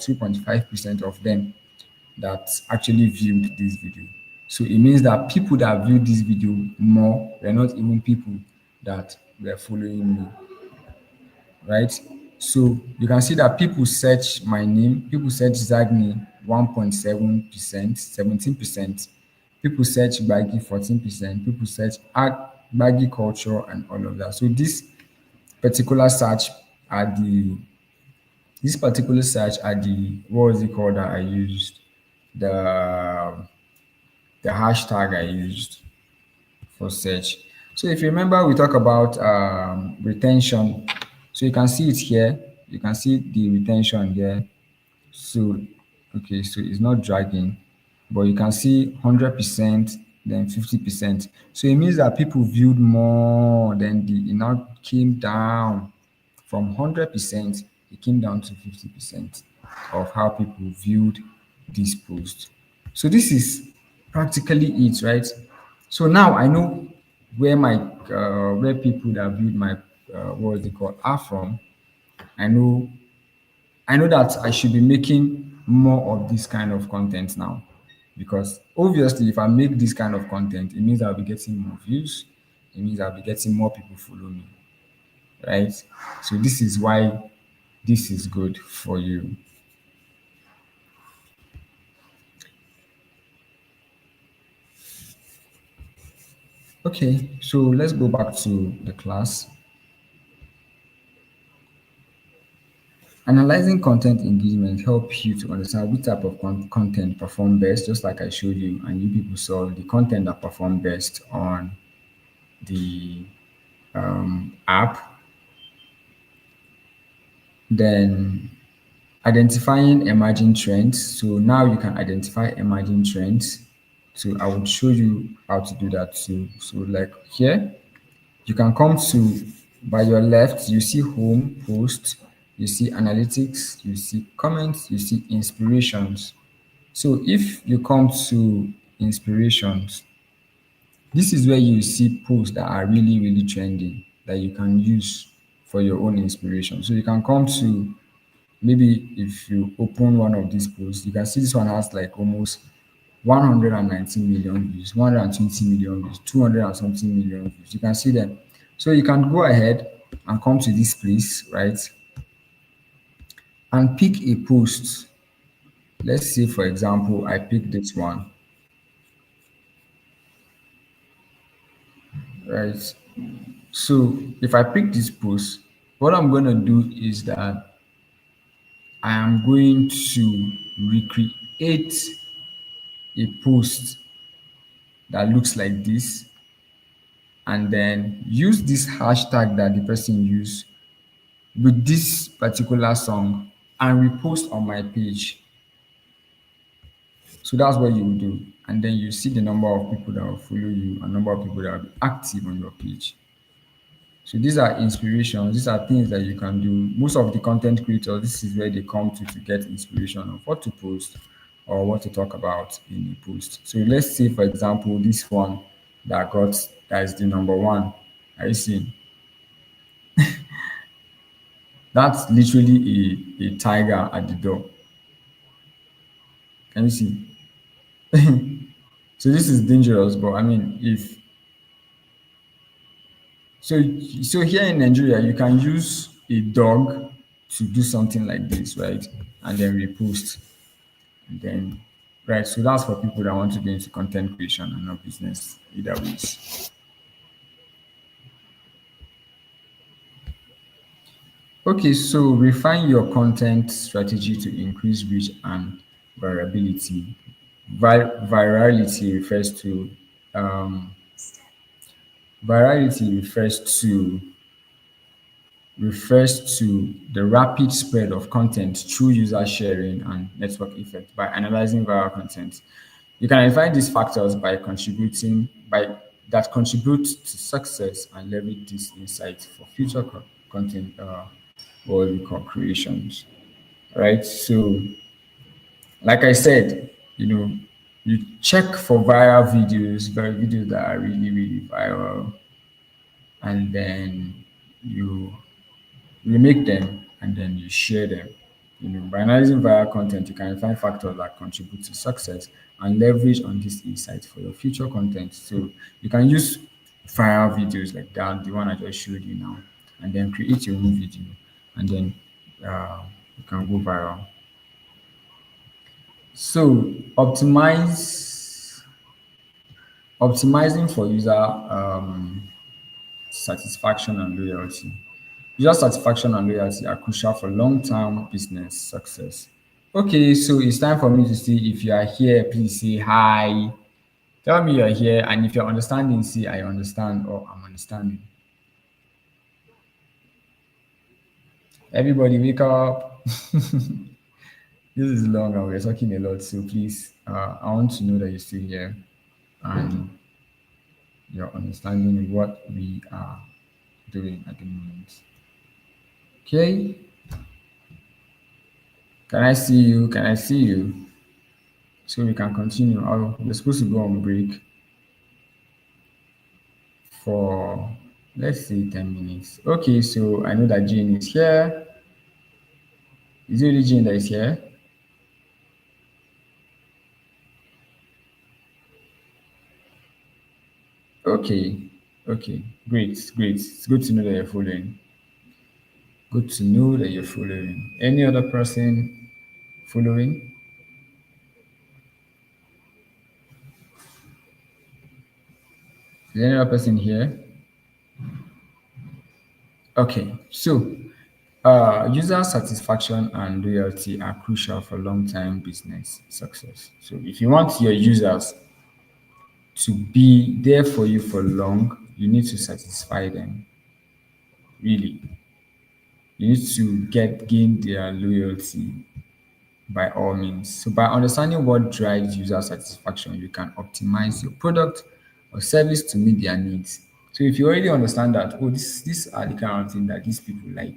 2.5% of them that actually viewed this video. So it means that people that viewed this video more were not even people that were following me, right? So you can see that people search my name, people search Zagni 1.7%, 17%, people search Baggy 14%, people search Baggy culture and all of that. So particular search are the this particular search are the what was it called that I used? The the hashtag I used for search. So if you remember, we talk about retention. So you can see it here. You can see the retention there. So, okay, so it's not dragging, but you can see 100%, then 50%. So it means that people viewed more than it now came down from 100%, it came down to 50% of how people viewed this post. So this is practically it, right? So now I know where people that viewed my what is it called are from. I know I know that I should be making more of this kind of content now, because obviously if I make this kind of content, it means I'll be getting more views. It means I'll be getting more people follow me, right? So this is why this is good for you. Okay, so let's go back to the class. Analyzing content engagement help you to understand which type of content perform best, just like I showed you, and you people saw the content that perform best on the app. Then identifying emerging trends. So now you can identify emerging trends. So I would show you how to do that too. So like here, you can come to, by your left, you see home, post, you see analytics, you see comments, you see inspirations. So if you come to inspirations, this is where you see posts that are really, really trending that you can use for your own inspiration. So you can come to, maybe if you open one of these posts, you can see this one has like almost 119 million views, 120 million views, 200 and something million views. You can see them. So you can go ahead and come to this place, right? And pick a post. Let's say, for example, I pick this one, right? So if I pick this post, what I'm going to do is that I am going to recreate a post that looks like this, and then use this hashtag that the person used with this particular song and repost on my page. So that's what you will do. And then you see the number of people that will follow you and number of people that will be active on your page. So these are inspirations. These are things that you can do. Most of the content creators, this is where they come to get inspiration of what to post or what to talk about in a post. So let's say, for example, this one that is the number one. Are you seeing? That's literally a tiger at the door. Can you see? So this is dangerous, but I mean, if so, so here in Nigeria, you can use a dog to do something like this, right? And then repost, and then right. So that's for people that want to get into content creation and not business, either ways. Okay, so refine your content strategy to increase reach and variability. Virality um, refers to the rapid spread of content through user sharing and network effect. By analyzing viral content, you can identify these factors by that contribute to success and leverage these insights for future content what we call creations. Right. So like I said, you check for viral videos, videos that are really, really viral, and then you make them and then you share them. By analyzing viral content, you can find factors that contribute to success and leverage on these insights for your future content. So you can use viral videos like that, the one I just showed you now, and then create your own video, and then you can go viral. So optimizing for user satisfaction and loyalty. User satisfaction and loyalty are crucial for long-term business success. Okay, so it's time for me to see if you are here. Please say hi. Tell me you're here, and if you're understanding, say I understand or I'm understanding. Everybody, wake up. This is long and we're talking a lot, so please, I want to know that you're still here and you're understanding what we are doing at the moment. Okay, can I see you? Can I see you? So we can continue. We're supposed to go on break for, let's say, 10 minutes. Okay, so I know that Jane is here. Is it really Jane that is here? Okay, okay, great, great. It's good to know that you're following. Good to know that you're following. Any other person following? Is there any other person here? Okay, so user satisfaction and loyalty are crucial for long-term business success. So if you want your users to be there for you for long, you need to satisfy them, really. You need to get gain their loyalty by all means. So by understanding what drives user satisfaction, you can optimize your product or service to meet their needs. So if you already understand that, oh, these are the kind of thing that these people like,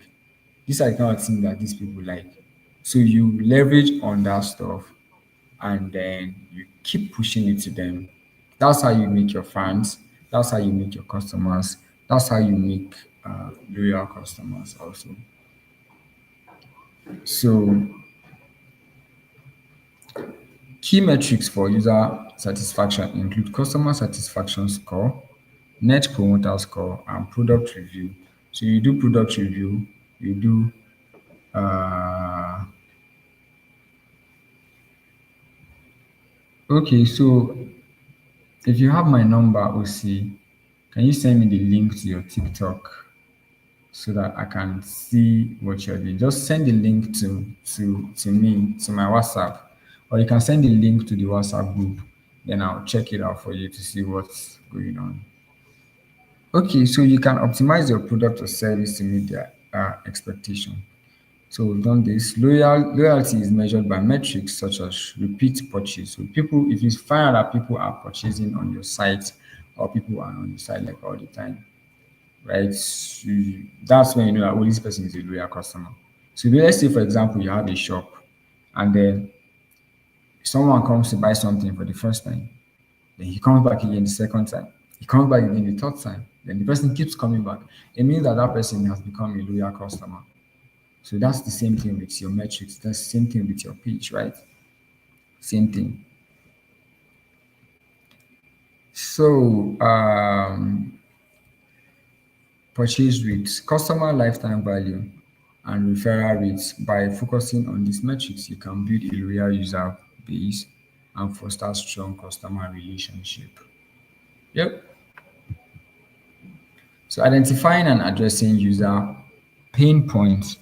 these are the kind of thing that these people like. So you leverage on that stuff and then you keep pushing it to them. That's how you make your fans. That's how you make your customers. That's how you make loyal customers also. So key metrics for user satisfaction include customer satisfaction score, net promoter score, and product review. So you do product review, you do uh okay, so if you have my number, OC, can you send me the link to your TikTok so that I can see what you're doing? Just send the link to me, to my WhatsApp, or you can send the link to the WhatsApp group. Then I'll check it out for you to see what's going on. Okay, so you can optimize your product or service to meet their expectation. So we've done this. Loyalty is measured by metrics such as repeat purchase. So people, if you find out that people are purchasing on your site or people are on your site like all the time, right? That's when you know that oh, this person is a loyal customer. So let's say for example you have a shop and then someone comes to buy something for the first time, then he comes back again the second time, he comes back again the third time, then the person keeps coming back. It means that that person has become a loyal customer. So that's the same thing with your metrics. That's the same thing with your page, right? Same thing. So purchase rates, customer lifetime value, and referral rates. By focusing on these metrics, you can build a loyal user base and foster strong customer relationship. Yep. So identifying and addressing user pain points.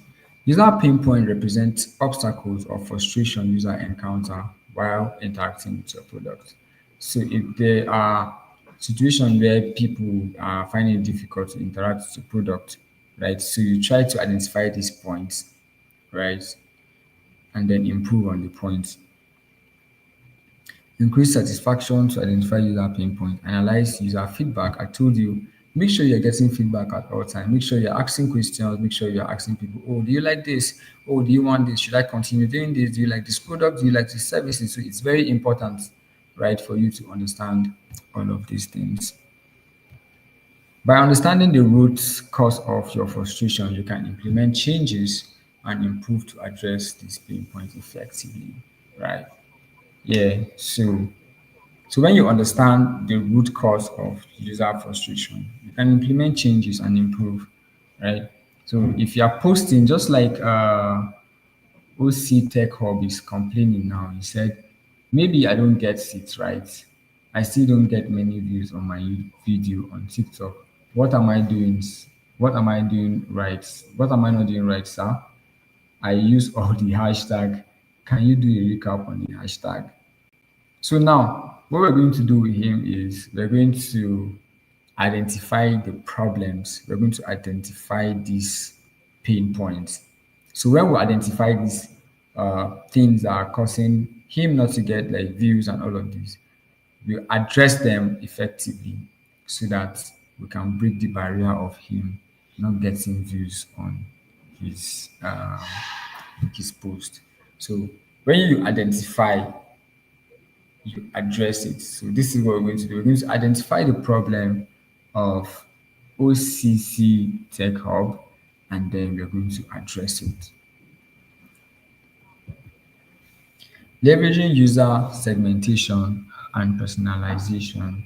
User pain point represents obstacles or frustration user encounter while interacting with your product. So if there are situations where people are finding it difficult to interact with the product, right? So you try to identify these points, right? And then improve on the points. Increase satisfaction to identify user pain point, analyze user feedback. I told you, make sure you're getting feedback at all time. Make sure you're asking questions. Make sure you're asking people, oh, do you like this? Oh, do you want this? Should I continue doing this? Do you like this product? Do you like this services? So it's very important, right, for you to understand all of these things. By understanding the root cause of your frustration, you can implement changes and improve to address this pain point effectively, right? Yeah. So when you understand the root cause of user frustration, you can implement changes and improve, right? So if you are posting, just like OC Tech Hub is complaining now, he said, maybe I don't get it right. I still don't get many views on my video on TikTok. What am I doing? What am I doing right? What am I not doing right, sir? I use all the hashtag. Can you do a recap on the hashtag? So now, what we're going to do with him is we're going to identify the problems. We're going to identify these pain points. So when we identify these things that are causing him not to get like views and all of these, we address them effectively so that we can break the barrier of him not getting views on his his post. So when you identify you address it. So this is what we're going to do. We're going to identify the problem of OCC Tech Hub, and then we're going to address it. Leveraging user segmentation and personalization,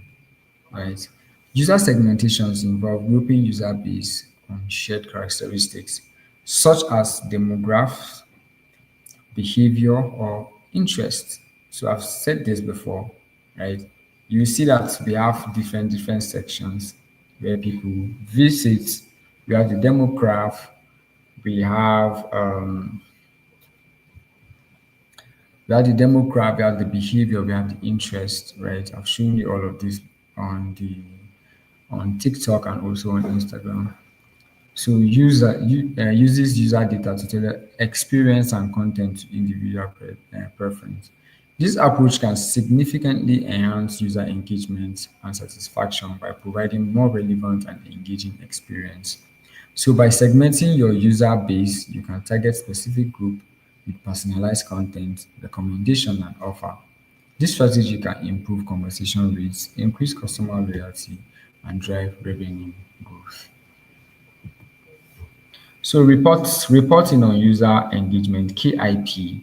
right? User segmentations involve grouping user base on shared characteristics such as demographics, behavior, or interest. So I've said this before, right? You see that we have different sections where people visit. We have the demograph, we have we have the behavior, we have the interest, right? I've shown you all of this on the on TikTok and also on Instagram. So uses user data to tailor experience and content to individual preference. This approach can significantly enhance user engagement and satisfaction by providing more relevant and engaging experience. So by segmenting your user base, you can target specific group with personalized content, recommendation, and offer. This strategy can improve conversation rates, increase customer loyalty, and drive revenue growth. So reporting on user engagement, KIP.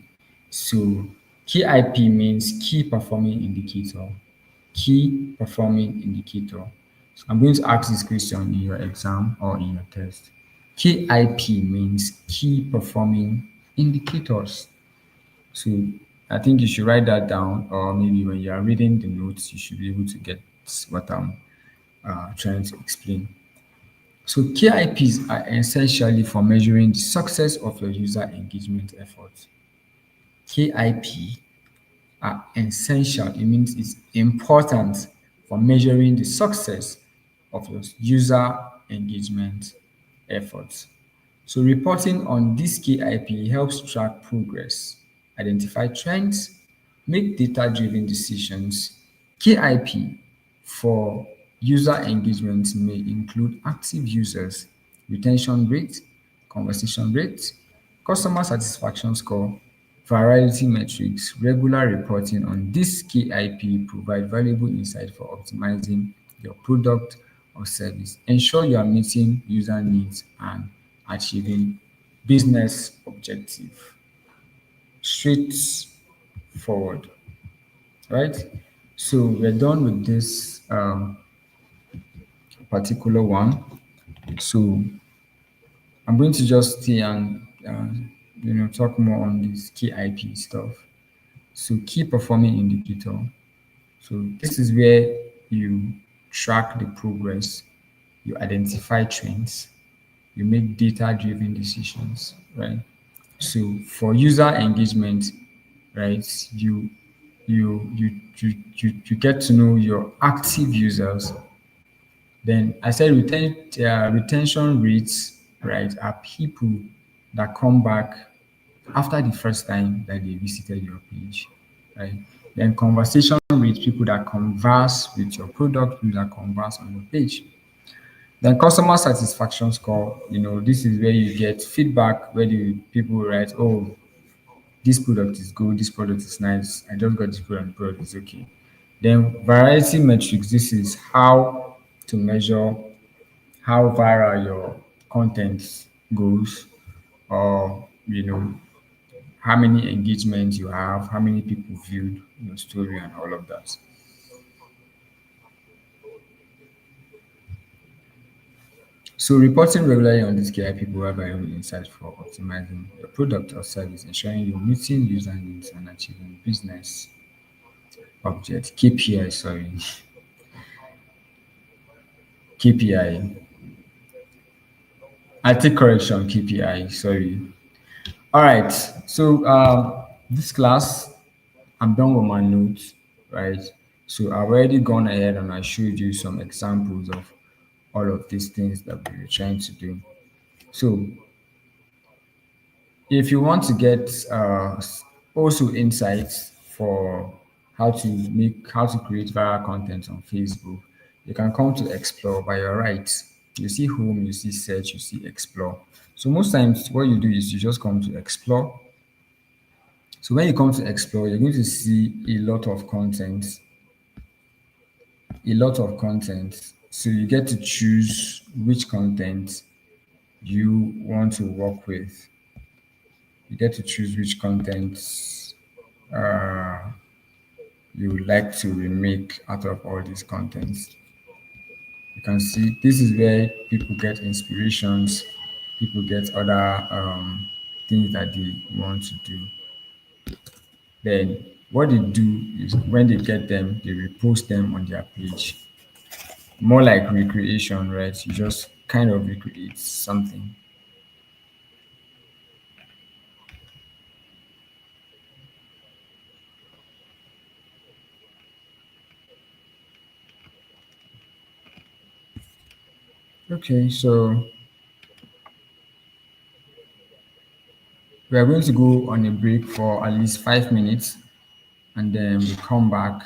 So KIP means key performing indicator. Key performing indicator. So I'm going to ask this question in your exam or in your test. KIP means key performing indicators. So I think you should write that down, or maybe when you are reading the notes, you should be able to get what I'm trying to explain. So KIPs are essentially for measuring the success of your user engagement efforts. KIP are essential. It means it's important for measuring the success of your user engagement efforts. So reporting on this KIP helps track progress, identify trends, make data-driven decisions. KIP for user engagement may include active users, retention rate, conversation rate, customer satisfaction score, virality metrics. Regular reporting on this KIP provide valuable insight for optimizing your product or service. Ensure you are meeting user needs and achieving business objective. Straightforward, right? So we're done with this particular one. So I'm going to just stay and talk more on this KIP stuff. So key performing indicator. So this is where you track the progress, you identify trends, you make data-driven decisions, right? So for user engagement, right, you get to know your active users. Then I said retention rates, right, are people that come back after the first time that they visited your page, right? Then conversation with people that converse with your product, people that converse on your page. Then customer satisfaction score, this is where you get feedback where the people write, oh, this product is good, this product is nice, I just got this product, the product is okay. Then variety metrics, this is how to measure how viral your content goes, or how many engagements you have, how many people viewed your story, and all of that. So reporting regularly on this KIP provide valuable insights for optimizing your product or service, ensuring you're meeting user needs and achieving business object KPI. Sorry, KPI. I take correction. KPI. Sorry. All right. So this class, I'm done with my notes, right? So I've already gone ahead and I showed you some examples of all of these things that we were trying to do. So if you want to get also insights for how to create viral content on Facebook, you can come to explore by your right. You see home, you see search, you see explore. So most times what you do is you just come to explore. So when you come to explore, you're going to see a lot of content. So you get to choose which content you want to work with. You get to choose which content uh, you would like to remake out of all these contents. You can see this is where people get inspirations, people get other things that they want to do. Then what they do is when they get them, they repost them on their page. More like recreation, right? You just kind of recreate something. Okay, so We are going to go on a break for at least 5 minutes, and then we come back,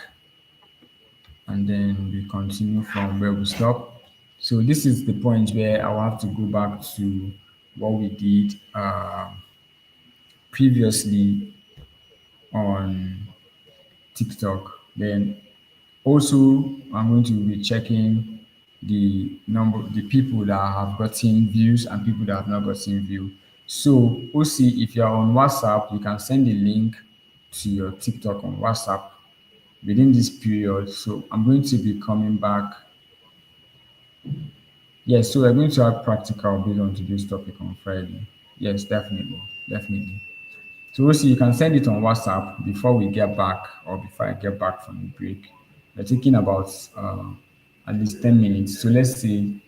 and then we continue from where we stop. So this is the point where I'll have to go back to what we did previously on TikTok. Then also I'm going to be checking the people that have gotten views and people that have not gotten view. So OC, if you're on WhatsApp, you can send a link to your TikTok on WhatsApp within this period. So I'm going to be coming back. Yes, so we're going to have practical based on today's topic on Friday. Yes, definitely. Definitely. So also you can send it on WhatsApp before we get back or before I get back from the break. We're taking about at least 10 minutes. So let's say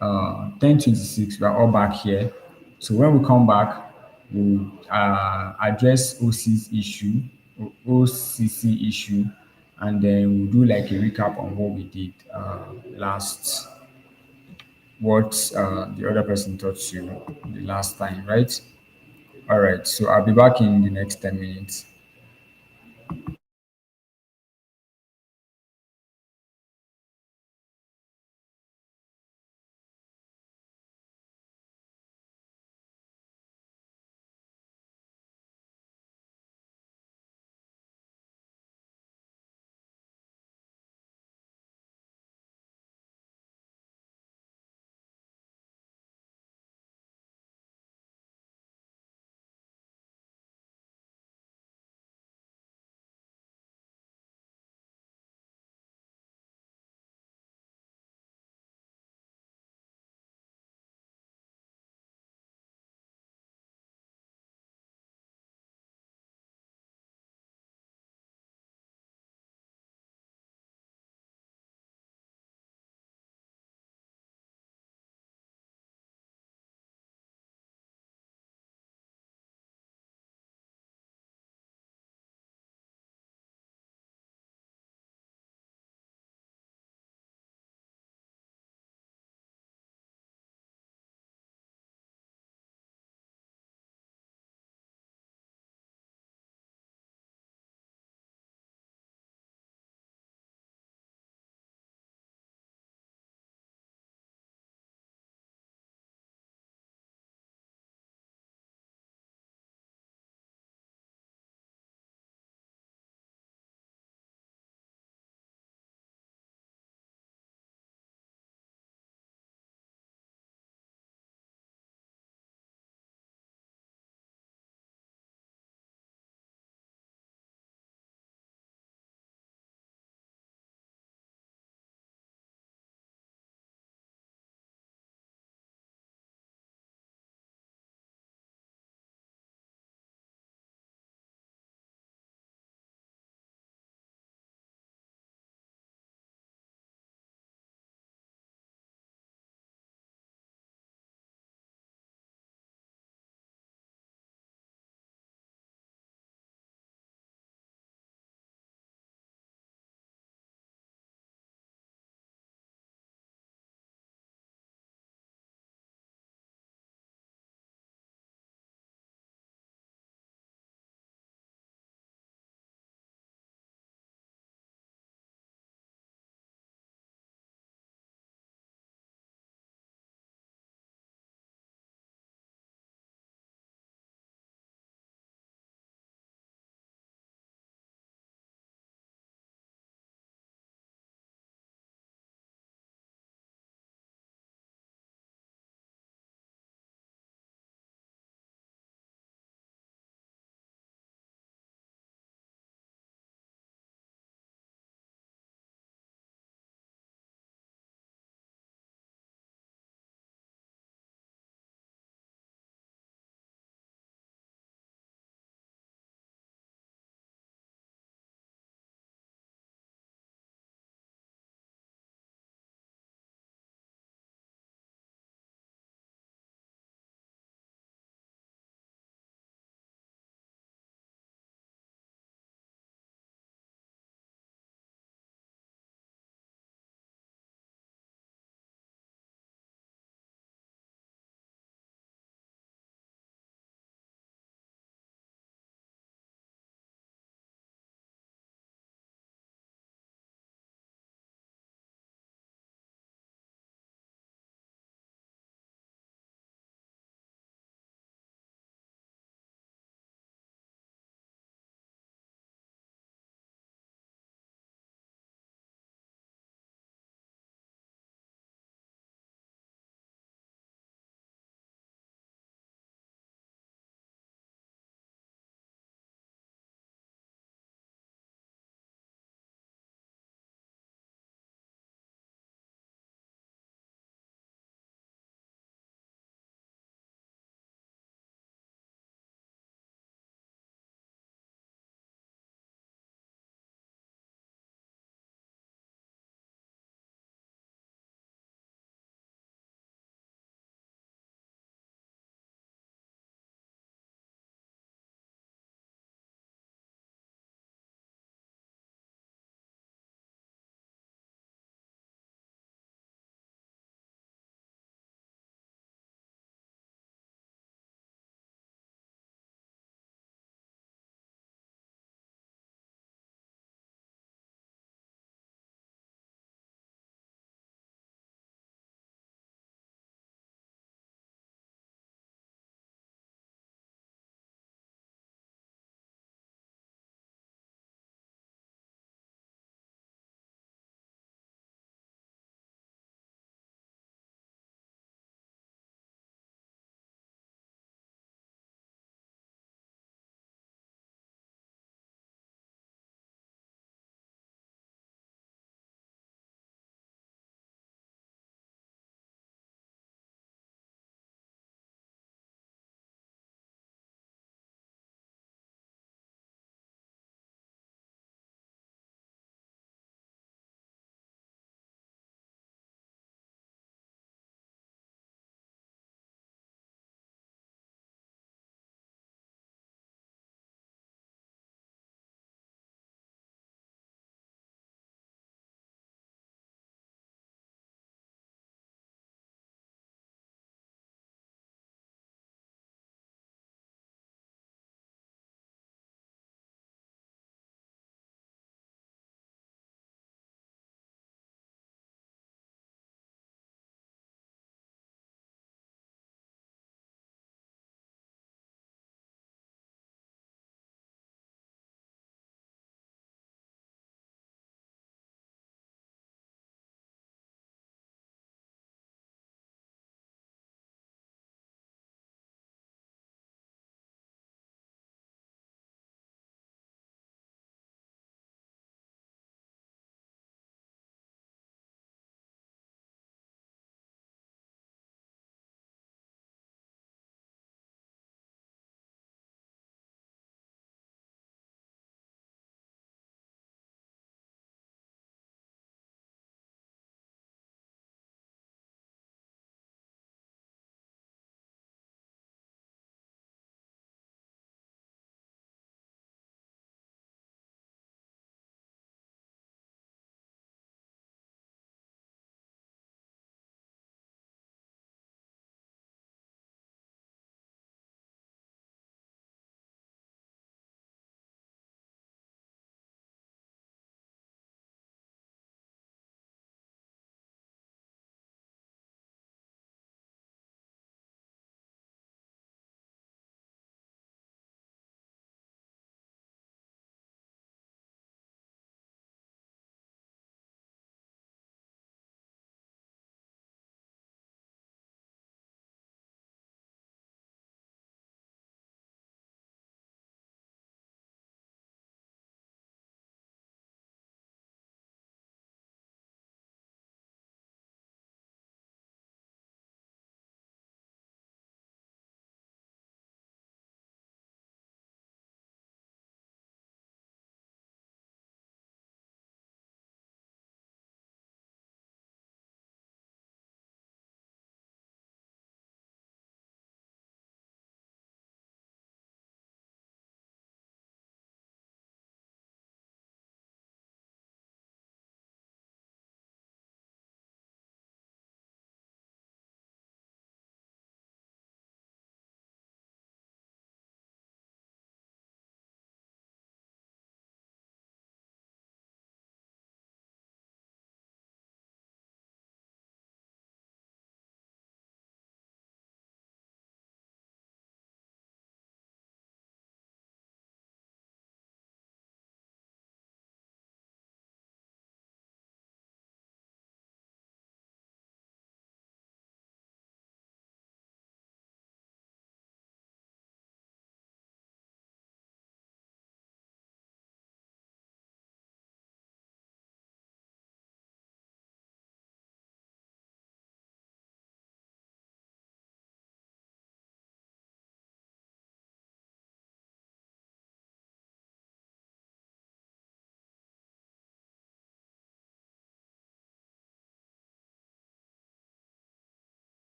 10:26, we are all back here. So when we come back, we'll address OC's issue, OCC issue, and then we'll do like a recap on what we did last, what the other person taught you the last time, right? All right, so I'll be back in the next 10 minutes.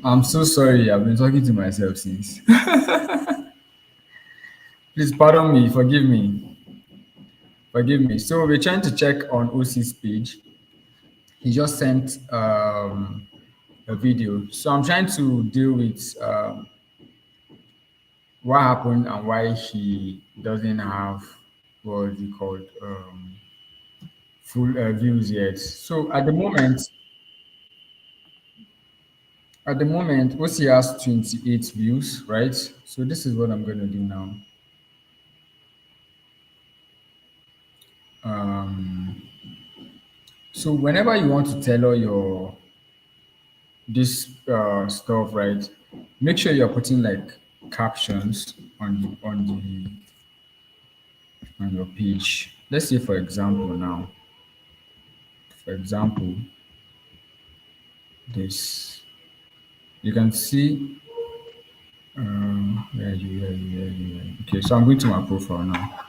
I'm so sorry. I've been talking to myself since. Please pardon me. Forgive me. Forgive me. So we're trying to check on OC's page. He just sent a video. So I'm trying to deal with what happened and why he doesn't have what is it called full views yet. So at the moment, OC has 28 views, right? So this is what I'm going to do now. Um, so whenever you want to tell all your this stuff, right? Make sure you're putting like captions on your page. Let's say, for example, now, for example, this you can see. Where are you? Where are you? Where are you? Where are you? Okay, so I'm going to my profile now.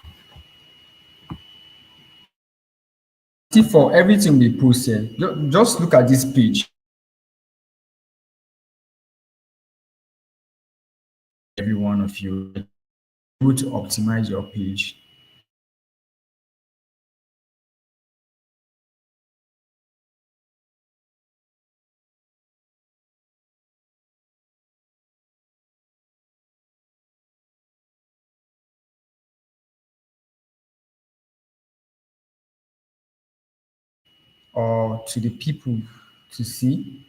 See, for everything we post here, just look at this page. Every one of you able to optimize your page or to the people to see.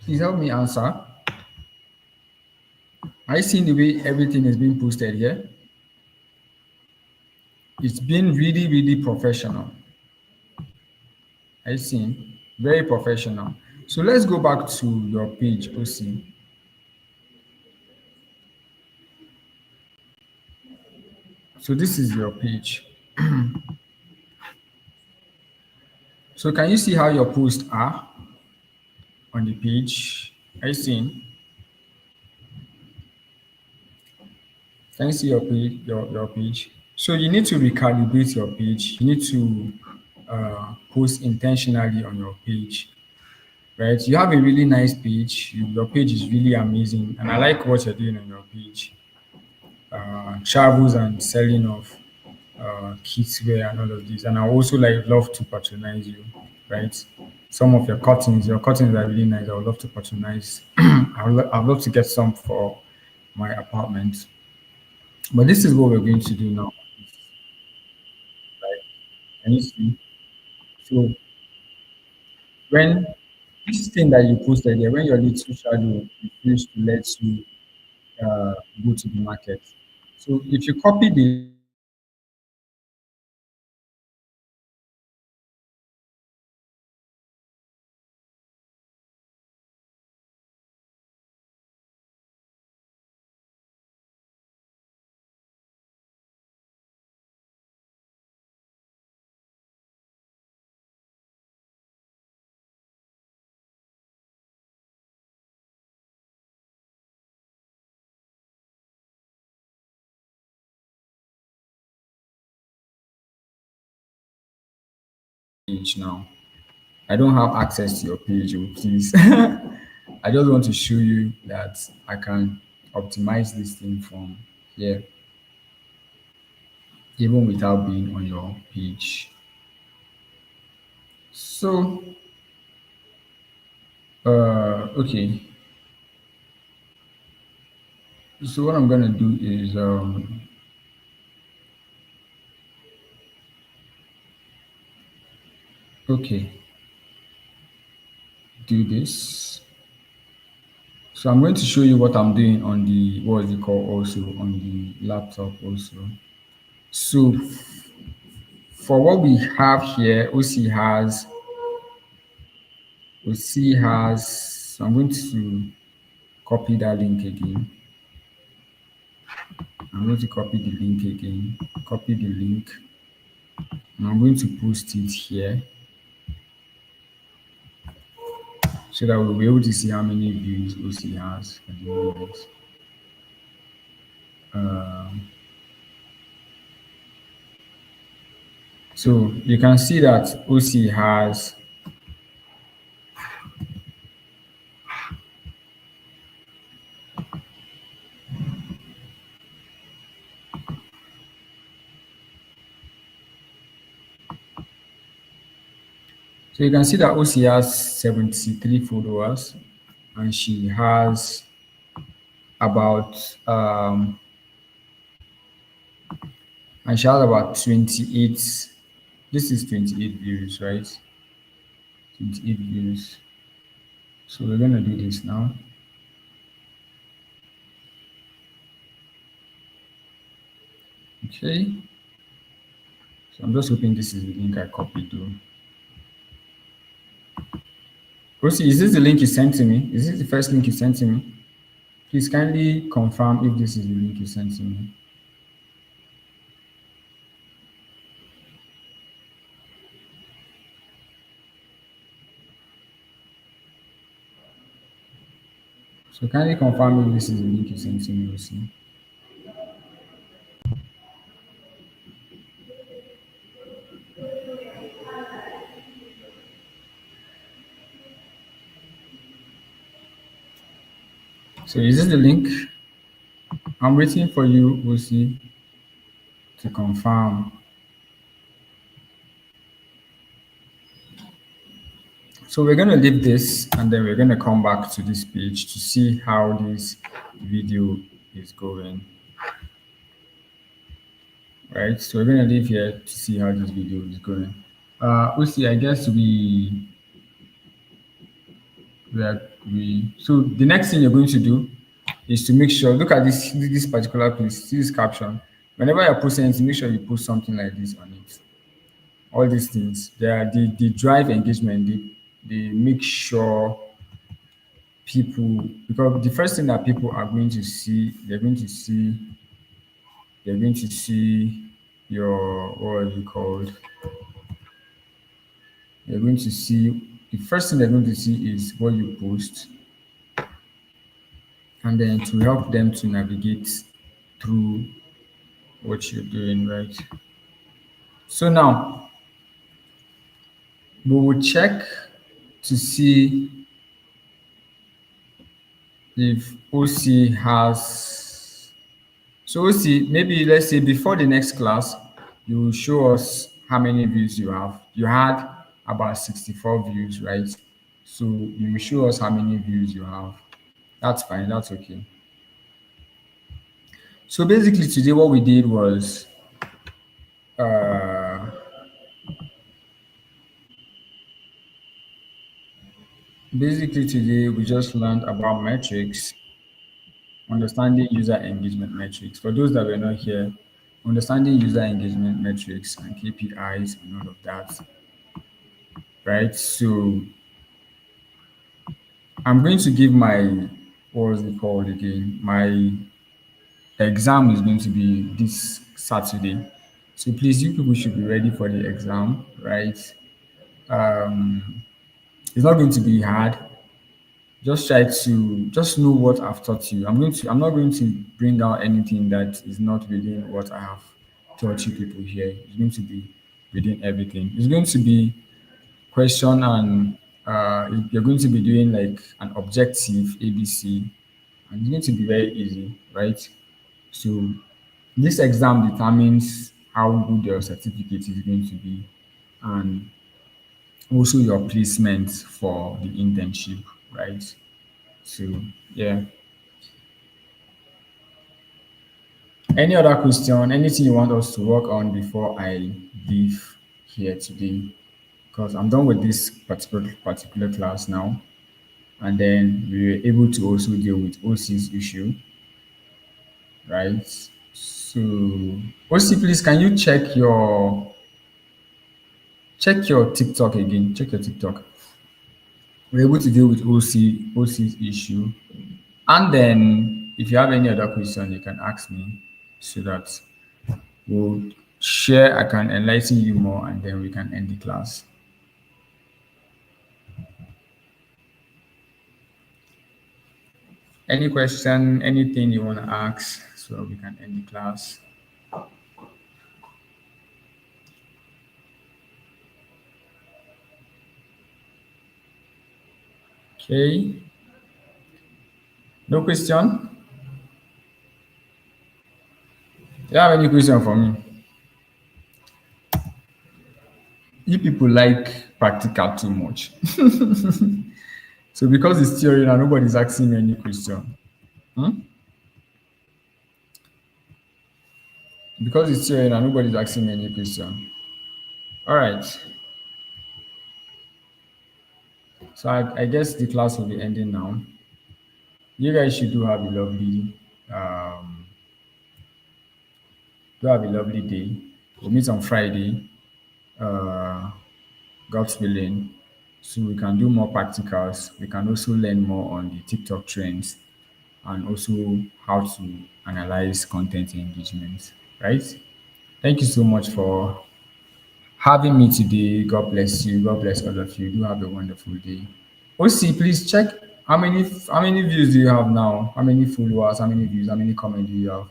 Please help me answer. Are you seeing the way everything is being posted here? It's been really, really professional. Are you seeing? Very professional. So let's go back to your page, OC. So this is your page. So can you see how your posts are on the page? Are you seeing? Can you see your page? Your page. So you need to recalibrate your page. You need to post intentionally on your page, right? You have a really nice page. Your page is really amazing, and I like what you're doing on your page. Travels and selling of kids wear and all of this. And I also like love to patronize you, right? Some of your curtains are really nice. I would love to patronize. I'd love to get some for my apartment. But this is what we're going to do now. Right? Can you see? So when this thing that you posted there, when your little shadow refuse to let you go to the market. So if you copy the page now, I don't have access to your page, oh, please. I just want to show you that I can optimize this thing from here, even without being on your page. So, okay. So what I'm gonna do is, okay, do this. So I'm going to show you what I'm doing on the what is it called also on the laptop also. So for what we have here, OC has. So I'm going to copy that link again. I'm going to copy the link again. Copy the link. And I'm going to post it here so that we'll be able to see how many views OC has at the moment. Um, so you can see that OC has So you can see that OC has 73 followers and she has about and she has about 28. This is 28 views, right? 28 views. So we're gonna do this now. Okay. So I'm just hoping this is the link I copied though. Rosie, is this the link you sent to me? Is this the first link you sent to me? Please kindly confirm if this is the link you sent to me. So kindly confirm if this is the link you sent to me, Rosie. So is this the link? I'm waiting for you, Rosie, to confirm. So we're going to leave this and then we're going to come back to this page to see how this video is going. Right, so we're going to leave here to see how this video is going. Usi, I guess so the next thing you're going to do is to make sure, look at this particular place, see this caption. Whenever you're posting anything, make sure you post something like this on it. All these things, they drive engagement, they make sure people, because the first thing that people are going to see, they're going to see your, what is it called? They're going to see, the first thing they're going to see is what you post, and then to help them to navigate through what you're doing, right? So now we will check to see if OC has. So OC, maybe let's say before the next class, you will show us how many views you have. You had about 64 views, right? So you will show us how many views you have. That's fine, that's okay. So basically today what we did was basically today we just learned about metrics, understanding user engagement metrics. For those that were not here, understanding user engagement metrics and KPIs and all of that, right? So I'm going to give my, what was it called again? My exam is going to be this Saturday. So please, you people should be ready for the exam, right? It's not going to be hard. Just try to just know what I've taught you. I'm not going to bring out anything that is not within what I have taught you people here. It's going to be within everything. It's going to be question and you're going to be doing like an objective ABC, and it's going to be very easy, right? So this exam determines how good your certificate is going to be, and also your placement for the internship, right? So yeah. Any other question? Anything you want us to work on before I leave here today? Because I'm done with this particular class now, and then we were able to also deal with OC's issue, right? So OC, please, can you check your TikTok again? Check your TikTok. We're able to deal with OC's issue, and then if you have any other question, you can ask me so that we'll share. I can enlighten you more, and then we can end the class. Any question, anything you want to ask, so we can end the class. Okay. No question? Do you have any question for me? You people like practical too much. So because it's theory now, nobody's asking me any question. Hmm? Because it's theory now, nobody's asking me any question. All right. So I guess the class will be ending now. You guys should um, do have a lovely day. We'll meet on Friday. Uh, God's willing. So we can do more practicals. We can also learn more on the TikTok trends and also how to analyze content engagement. Right? Thank you so much for having me today. God bless you. God bless all of you. Do have a wonderful day. OC, please check how many views do you have now? How many followers? How many views? How many comments do you have?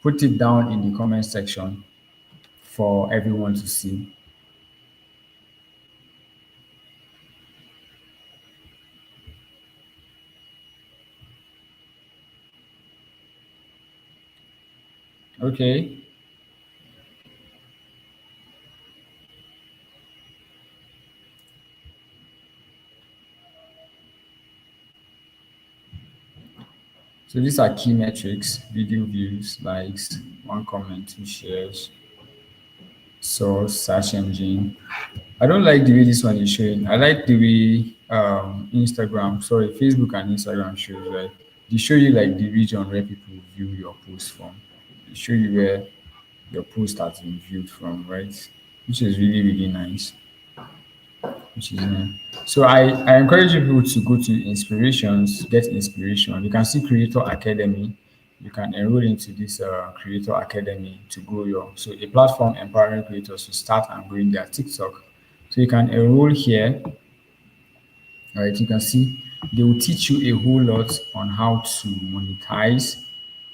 Put it down in the comment section for everyone to see. Okay. So these are key metrics: video views, likes, one comment, two shares, source, search engine. I don't like the way this one is showing. I like the way Facebook and Instagram shows, right? They show you like the region where people view your post from. They show you where your post has been viewed from, right? Which is really, really nice. Which is so I encourage people to go to inspirations, get inspiration. You can see Creator Academy. You can enroll into this Creator Academy to grow your so a platform empowering creators to start and grow in their TikTok. So you can enroll here. All right, you can see they will teach you a whole lot on how to monetize.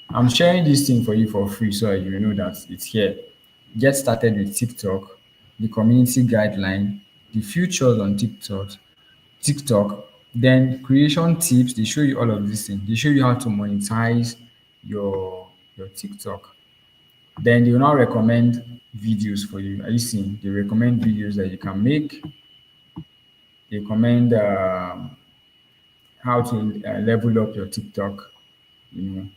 I'm sharing this thing for you for free so that you know that it's here. Get started with TikTok, the community guideline, the futures on TikTok, then creation tips. They show you all of these things. They show you how to monetize your TikTok. Then they will now recommend videos for you. Are you seeing? They recommend videos that you can make. They recommend how to level up your TikTok. You know,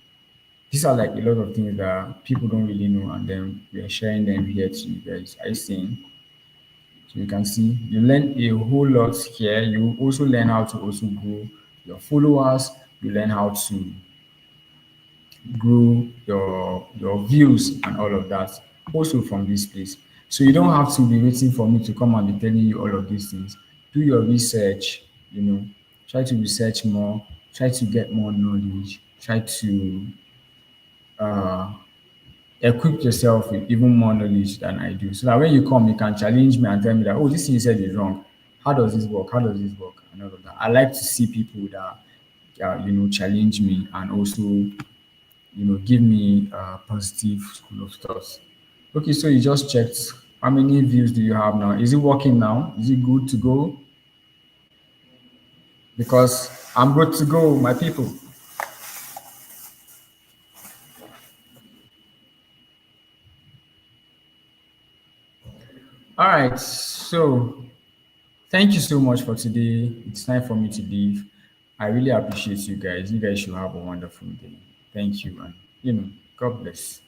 these are like a lot of things that people don't really know, and then we are sharing them here to you guys. Are you seeing? So you can see you learn a whole lot here. You also learn how to also grow your followers. You learn how to grow your views and all of that also from this place. So you don't have to be waiting for me to come and be telling you all of these things. Do your research, try to research more, try to get more knowledge, try to uh, equip yourself with even more knowledge than I do. So that when you come, you can challenge me and tell me that, oh, this thing you said is wrong. How does this work? How does this work? And all of that. I like to see people that, challenge me and also, give me positive school of thoughts. Okay, so you just checked. How many views do you have now? Is it working now? Is it good to go? Because I'm good to go, my people. All right, so thank you so much for today. It's time for me to leave. I really appreciate you guys. You guys should have a wonderful day. Thank you, and God bless.